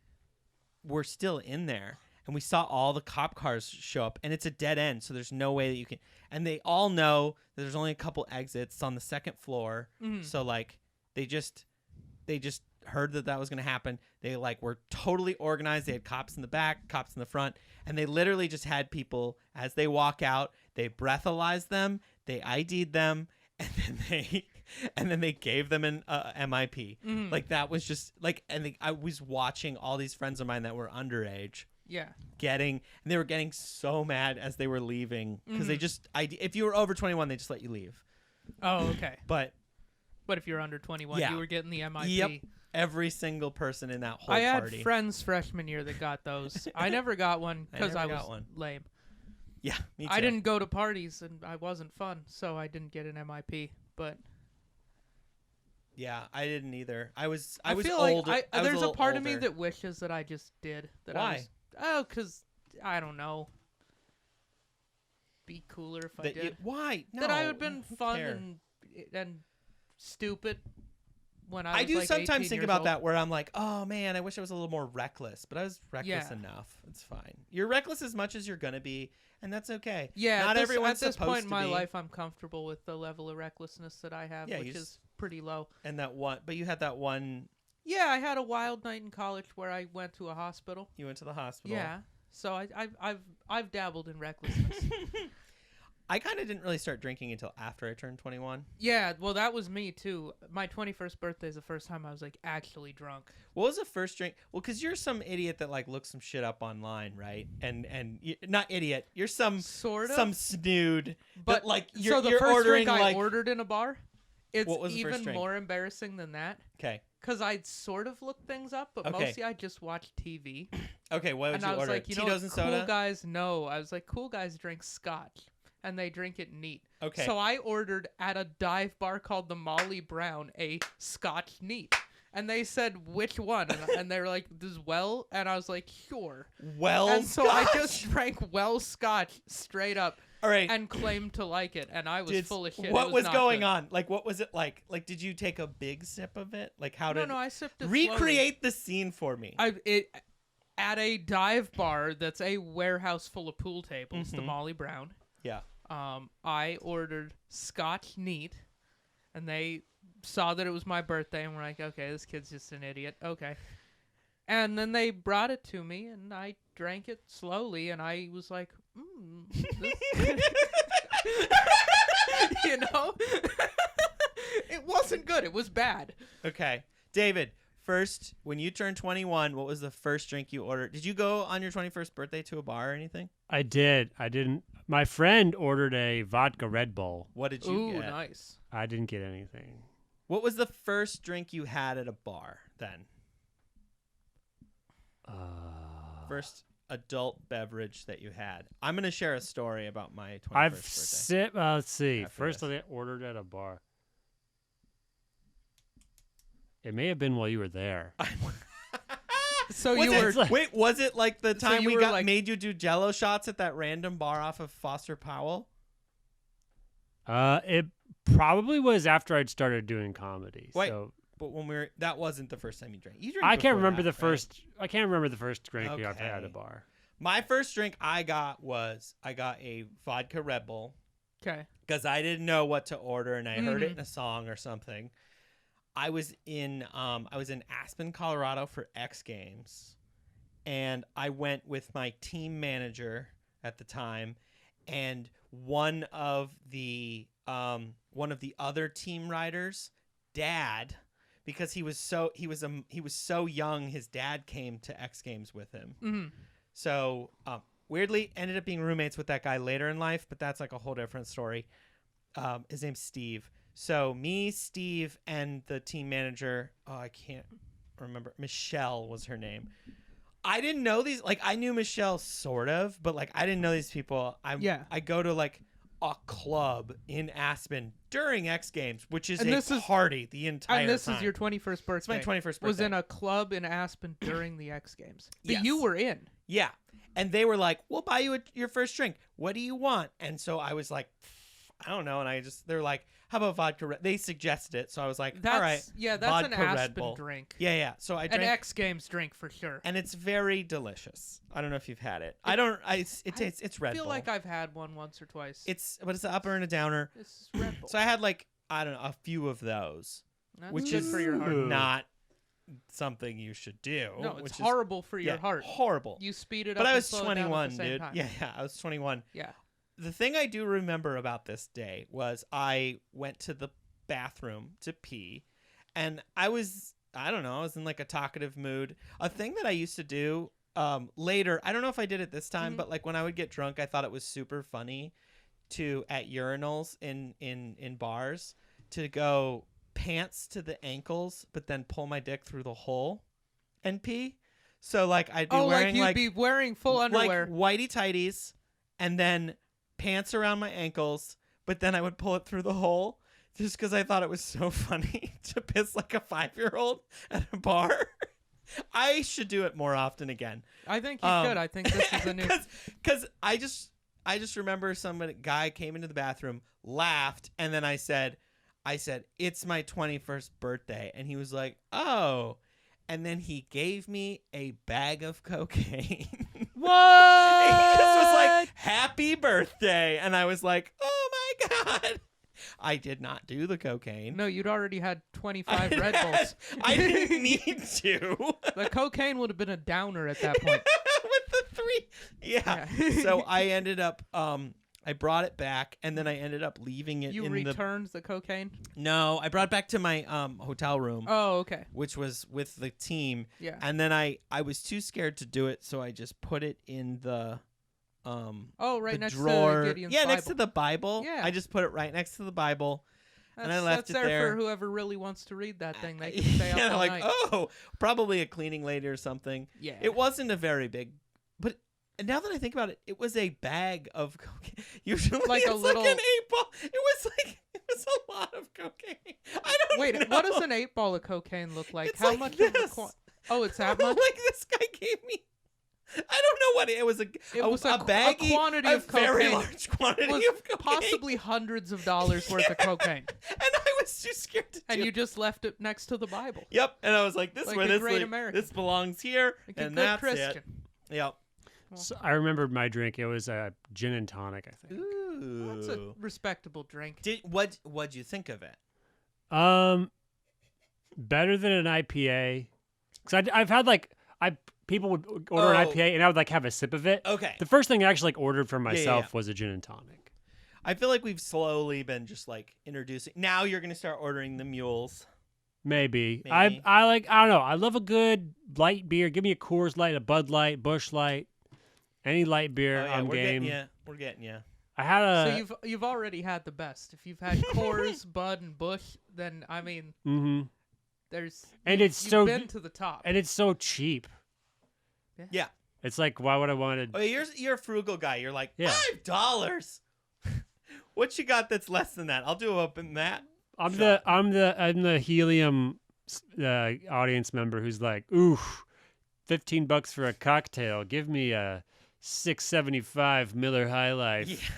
were still in there. and we saw all the cop cars show up, and it's a dead end, so there's no way that you can. And they all know that there's only a couple exits on the second floor, so like they just heard that was going to happen. They like were totally organized. They had cops in the back, cops in the front, and they literally just had people as they walk out. They breathalyzed them, they ID'd them, and then they gave them an MIP. Like that was just like, and I was watching all these friends of mine that were underage. Yeah. And they were getting so mad as they were leaving because they just if you were over 21, they just let you leave. Oh, okay. But if you're under 21, you were getting the MIP. Yep. Every single person in that whole party. I party. had friends freshman year that got those. I never got one because I was lame. Yeah, me too. I didn't go to parties and I wasn't fun, so I didn't get an MIP. But yeah, I didn't either. I was feel old. like there's a part of me older. that wishes that I just did. That Why? Because I don't know. Be cooler if I did. Why? No, that I would have been fun and stupid when I was do like sometimes 18 think years about old. that where I'm like, oh man, I wish I was a little more reckless, but I was reckless enough. It's fine. You're reckless as much as you're gonna be, and that's okay. Yeah, not everyone's at this supposed point in my to be. life, I'm comfortable with the level of recklessness that I have, which is pretty low. And that one, but you had that one. Yeah, I had a wild night in college where I went to a hospital. You went to the hospital. Yeah, so I've dabbled in recklessness. I kind of didn't really start drinking until after I turned 21. Yeah, well, that was me, too. My 21st birthday is the first time I was, like, actually drunk. What was the first drink? Well, because you're some idiot that, like, looks some shit up online, right? And not idiot. You're some... Sort of. Some snood. But, like, you're first ordering, drink I ordered in a bar, it's what was the first even drink? more embarrassing than that. Okay. Because I'd sort of looked things up, but mostly I just watched TV. Okay, what would and you I was order? like, you Tito's know, and soda? cool guys, no. I was like, cool guys drink scotch. And they drink it neat. Okay. So I ordered at a dive bar called the Molly Brown a Scotch neat. And they said, which one? And they were like, this Well. And I was like, sure. Well, and so I just drank Well Scotch straight up. All right. And claimed to like it. And I was full of shit. What was not going good. on? Like, what was it like? Like, did you take a big sip of it? Like, how did... No, I sipped it Recreate the scene for me. At a dive bar that's a warehouse full of pool tables, the Molly Brown. Yeah. I ordered Scotch neat, and they saw that it was my birthday, and were like, okay, this kid's just an idiot. Okay. And then they brought it to me, and I drank it slowly, and I was like, you know? It wasn't good. It was bad. Okay. David, first, when you turned 21, what was the first drink you ordered? Did you go on your 21st birthday to a bar or anything? I did. I didn't. My friend ordered a vodka Red Bull. What did you get? Ooh, nice. I didn't get anything. What was the first drink you had at a bar then? First adult beverage that you had. I'm going to share a story about my 21st birthday. Let's see. After First this. I ordered at a bar. It may have been while you were there. So Was you it- were... Wait, was it like the time you we were got like- made you do Jello shots at that random bar off of Foster Powell? It probably was after I'd started doing comedy. Wait, So but when that wasn't the first time you drank. You drank I can't before remember that, the right? first. I can't remember the first drink I've had at Okay. a bar. My first drink I got a vodka Red Bull Okay. because I didn't know what to order and I heard it in a song or something. I was in Aspen, Colorado for X Games, and I went with my team manager at the time, and one of the other team riders' dad, because he was so young, his dad came to X Games with him. Mm-hmm. So weirdly ended up being roommates with that guy later in life, but that's like a whole different story. His name's Steve. So me, Steve, and the team manager, I can't remember. Michelle was her name. I didn't know these, like I knew Michelle sort of, but like I didn't know these people. I go to like a club in Aspen during X Games, which is party the entire time. And this is your 21st birthday. It's my 21st birthday. Was in a club in Aspen during the X Games that Yes. you were in. Yeah. And they were like, we'll buy you your first drink. What do you want? And so I was like, I don't know. And they're like, how about vodka? They suggested it. So I was like, That's, all right. Yeah, that's an vodka Red Aspen Bull. drink. Yeah. So I An drank. X Games drink for sure. And it's very delicious. I don't know if you've had it. It's Red I feel Bull. like I've had one once or twice. But it's an upper and a downer. It's Red Bull. So I had like, I don't know, a few of those, That's which good is for your heart. not something you should do. No, it's which horrible for is, your heart. Horrible. You speed it But up. I and was slow it down at 21, the same dude. time. Yeah, I was 21. Yeah. The thing I do remember about this day was I went to the bathroom to pee, and I was in like a talkative mood. A thing that I used to do later, I don't know if I did it this time, but like when I would get drunk, I thought it was super funny at urinals in bars to go pants to the ankles, but then pull my dick through the hole and pee. So like I'd be wearing like you'd be wearing full underwear, like whitey tighties, and then pants around my ankles, but then I would pull it through the hole just because I thought it was so funny to piss like a 5-year-old at a bar. I should do it more often again. I think you should. I think this is a new. Because I just remember guy came into the bathroom, laughed, and then I said, it's my 21st birthday, and he was like, oh. And then he gave me a bag of cocaine. What? He just was like, happy birthday. And I was like, oh my God. I did not do the cocaine. No, you'd already had 25 Red Bulls. I didn't need to. The cocaine would have been a downer at that point. With the 3. Yeah. So I ended up, I brought it back, and then I ended up leaving it You returned the cocaine? No, I brought it back to my hotel room. Oh, okay. Which was with the team. Yeah. And then I was too scared to do it, so I just put it in the right next drawer. to Gideon's Yeah, Bible. next to the Bible. Yeah. I just put it right next to the Bible. And I left it there. there for whoever really wants to read that thing. They can stay up all like, night. oh, probably a cleaning lady or something. Yeah. It wasn't a very big, but now that I think about it, it was a bag of cocaine. Usually Like it's a little... like an 8-ball. It was a lot of cocaine. I don't Wait, know. what does an 8-ball of cocaine look like? It's How like much this. of the Oh, it's that much? Like this guy gave me. I don't know what it was. A baggie, quantity a of cocaine. very large quantity Was of cocaine. possibly hundreds of dollars worth of cocaine. And I was too scared to And do you just left it next to the Bible. Yep. And I was like, this Like is where a this great American. this belongs here, Like a and good that's Christian. it. Yep. So I remembered my drink. It was a gin and tonic, I think. Ooh. That's a respectable drink. What'd you think of it? Better than an IPA. Because I've had people would order an IPA and I would have a sip of it. Okay. The first thing I actually ordered for myself was a gin and tonic. I feel like we've slowly been just introducing. Now you're gonna start ordering the mules. Maybe. I don't know. I love a good light beer. Give me a Coors Light, a Bud Light, Busch Light, any light beer. I'm game. We're getting you. I had a. So you've already had the best. If you've had Coors, Bud, and Busch, then I mean, there's and you've been to the top. And it's so cheap. Yeah. It's like, why would I want to? Oh, you're a frugal guy. You're like Yeah. $5. What you got that's less than that? I'll do a Matt. I'm the helium audience member who's like, ooh, $15 for a cocktail. Give me a $6.75 Miller High Life.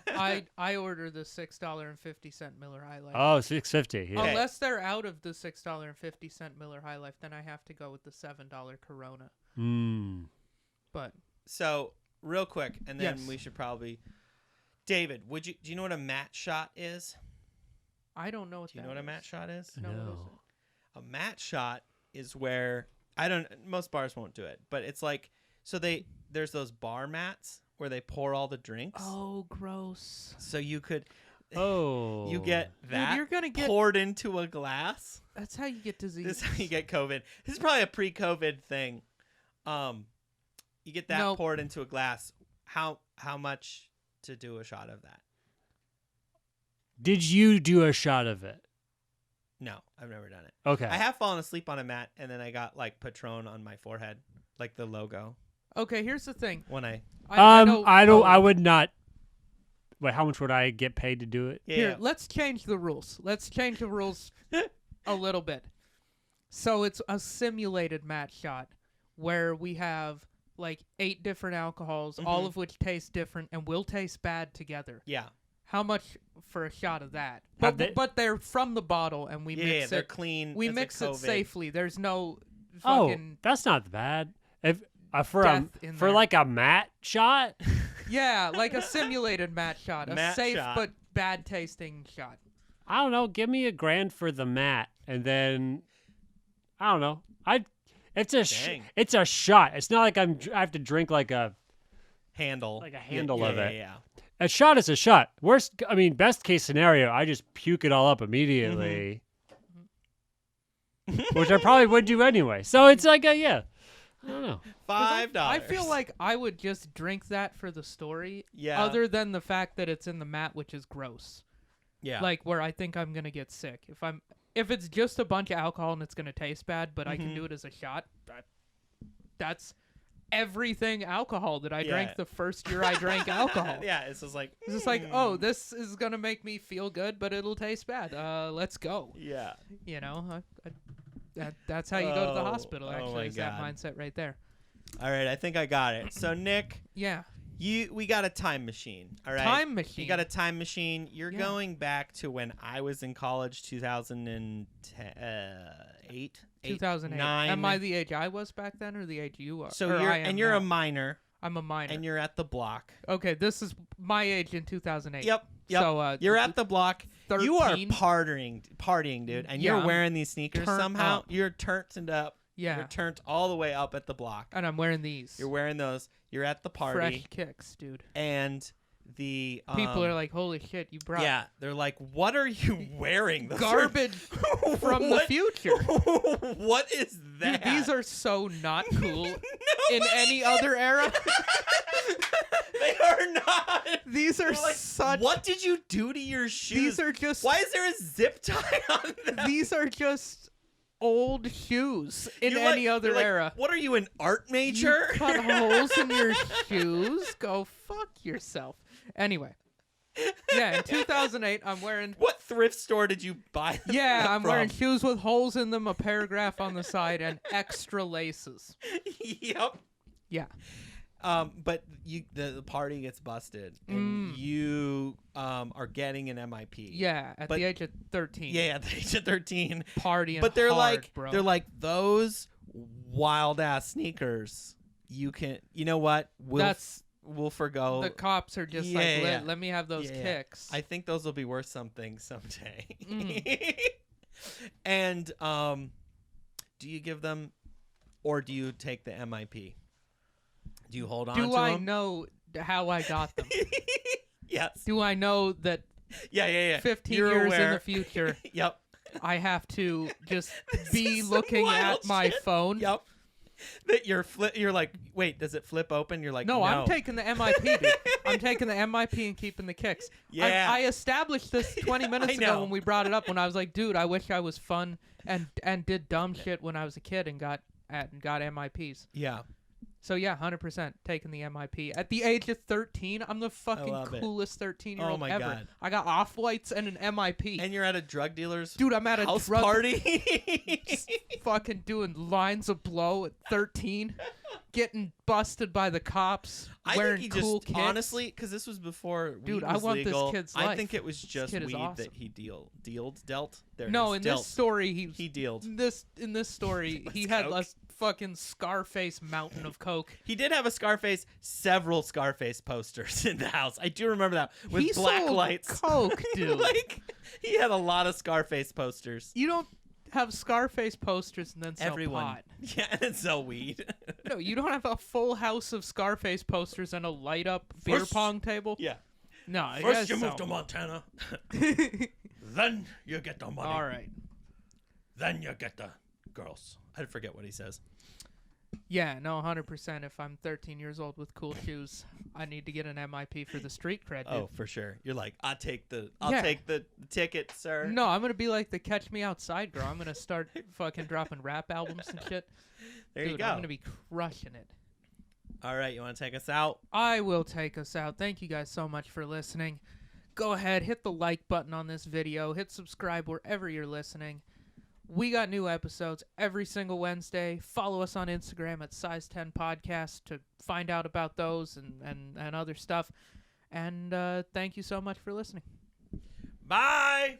Yeah. I order the $6.50 Miller High Life. Oh, $6.50. Yeah. Unless they're out of the $6.50 Miller High Life, then I have to go with the $7 Corona. But So real quick, and then Yes. we should probably. David, do you know what a mat shot is? I don't know what Do you know what a mat shot is? No. What is No. it? A mat shot is where most bars won't do it, but it's there's those bar mats where they pour all the drinks. Oh, gross. So you could Oh. you get that you're gonna get poured into a glass. That's how you get disease. This is how you get COVID. This is probably a pre-COVID thing. You get that Nope. poured into a glass. How much to do a shot of that? Did you do a shot of it? No, I've never done it. Okay. I have fallen asleep on a mat, and then I got Patron on my forehead, like the logo. Okay, here's the thing. When I I would not. Wait, how much would I get paid to do it? Here, let's change the rules. Let's change the rules a little bit. So it's a simulated mat shot where we have 8 different alcohols, all of which taste different and will taste bad together. Yeah. How much for a shot of that? Have But they're from the bottle, and we mix they're it. clean. We It's a mix it COVID. safely. There's no Oh, fucking that's not bad. If for death in there. like a mat shot, yeah, like a simulated mat shot, a Mat safe shot. but bad tasting shot. I don't know. Give me $1,000 for the mat, and then I don't know. It's a shot. It's not like I have to drink like a handle. Like a handle of it. Yeah. A shot is a shot. Best case scenario, I just puke it all up immediately, which I probably would do anyway. So it's like I don't know. $5. I feel like I would just drink that for the story. Yeah. Other than the fact that it's in the mat, which is gross. Yeah. Like where I think I'm gonna get sick. If it's just a bunch of alcohol and it's gonna taste bad, but I can do it as a shot. That's everything alcohol that I drank the first year I drank alcohol. Yeah, it's just like It's just like, oh, this is gonna make me feel good, but it'll taste bad. Let's go. Yeah. You know, that's how you go to the hospital. Oh Actually, my is that God. mindset right there. All right, I think I got it. So Nick, Yeah. we got a time machine. All right. Time machine. You got a time machine. You're Yeah. going back to when I was in college, 2008. 2008. 9. Am I the age I was back then, or the age you are? So or you're I am you're now? a minor, I'm a minor. and you're at the block. Okay, this is my age in 2008. Yep. So you're at the block. You are 13? partying, dude, and Yeah, you're I'm wearing these sneakers turned somehow. up. You're turned up. Yeah. You're turned all the way up at the block. And I'm wearing these. You're wearing those. You're at the party, fresh kicks, dude. and the People are like, "Holy shit, you brought yeah, they're like, "What are you wearing? Those are- garbage from the What- future." What is that? Dude, these are so not cool in Nobody- any other era. They are not. These are They're like, such. What did you do to your shoes? These are just. Why is there a zip tie on them? These are just old shoes in You're any like- other you're like, era. What are you, an art major? You cut holes in your shoes. Go fuck yourself. Anyway. Yeah, in 2008, I'm wearing. What thrift store did you buy them Yeah, I'm from? wearing shoes with holes in them, a paragraph on the side, and extra laces. Yep. Yeah. But the party gets busted, and you are getting an MIP. Yeah, at But- the age of 13. Yeah, at the age of 13. Partying But they're hard, bro. those wild ass sneakers. You know what? We'll forgo. The cops are just Yeah. let me have those Yeah. kicks. I think those will be worth something someday. Mm. And do you give them, or do you take the MIP? Do you hold on to Do them? I know how I got them? Yes. Do I know that Yeah. 15 You're years in aware. the future Yep. I have to just This be is some looking wild at my shit. phone? Yep. That you're like, wait, does it flip open? You're like, No, I'm taking the MIP, dude. I'm taking the MIP and keeping the kicks. Yeah. I established this 20 minutes I ago know. when we brought it up, when I was like, dude, I wish I was fun and did dumb shit when I was a kid and got MIPs. Yeah. So yeah, 100% taking the MIP. At the age of 13, I'm the fucking love it. coolest 13-year-old Oh my ever. God. I got off-whites and an MIP. And you're at a drug dealer's Dude, I'm at a house drug party. just fucking doing lines of blow at 13, getting busted by the cops, I wearing think he cool just kicks. honestly, because this was before weed Dude, was I want this legal. kid's I life. think it was just kid is weed awesome. that he dealt. There it No, is, in dealt. this story, he dealed. in this story, he Let's had coke. a fucking Scarface mountain of coke. He did have several Scarface posters in the house. I do remember that with He black sold lights. coke, dude. Like he had a lot of Scarface posters. You don't have Scarface posters and then sell Everyone, pot. yeah, and sell weed. No, you don't have a full house of Scarface posters and a light up beer First- pong table. Yeah. No, First you move to Montana, then you get the money. All right. Then you get the girls. I forget what he says. Yeah, no, 100%. If I'm 13 years old with cool shoes, I need to get an MIP for the street cred, dude. Oh, for sure. You're like, I'll take the Yeah. ticket, sir. No, I'm gonna be like the Catch Me Outside girl. I'm gonna start fucking dropping rap albums and shit. There Dude, you go. I'm gonna be crushing it. All right, you want to take us out? I will take us out. Thank you guys so much for listening. Go ahead, hit the like button on this video. Hit subscribe wherever you're listening. We got new episodes every single Wednesday. Follow us on Instagram at Size10 Podcast to find out about those and other stuff. And thank you so much for listening. Bye.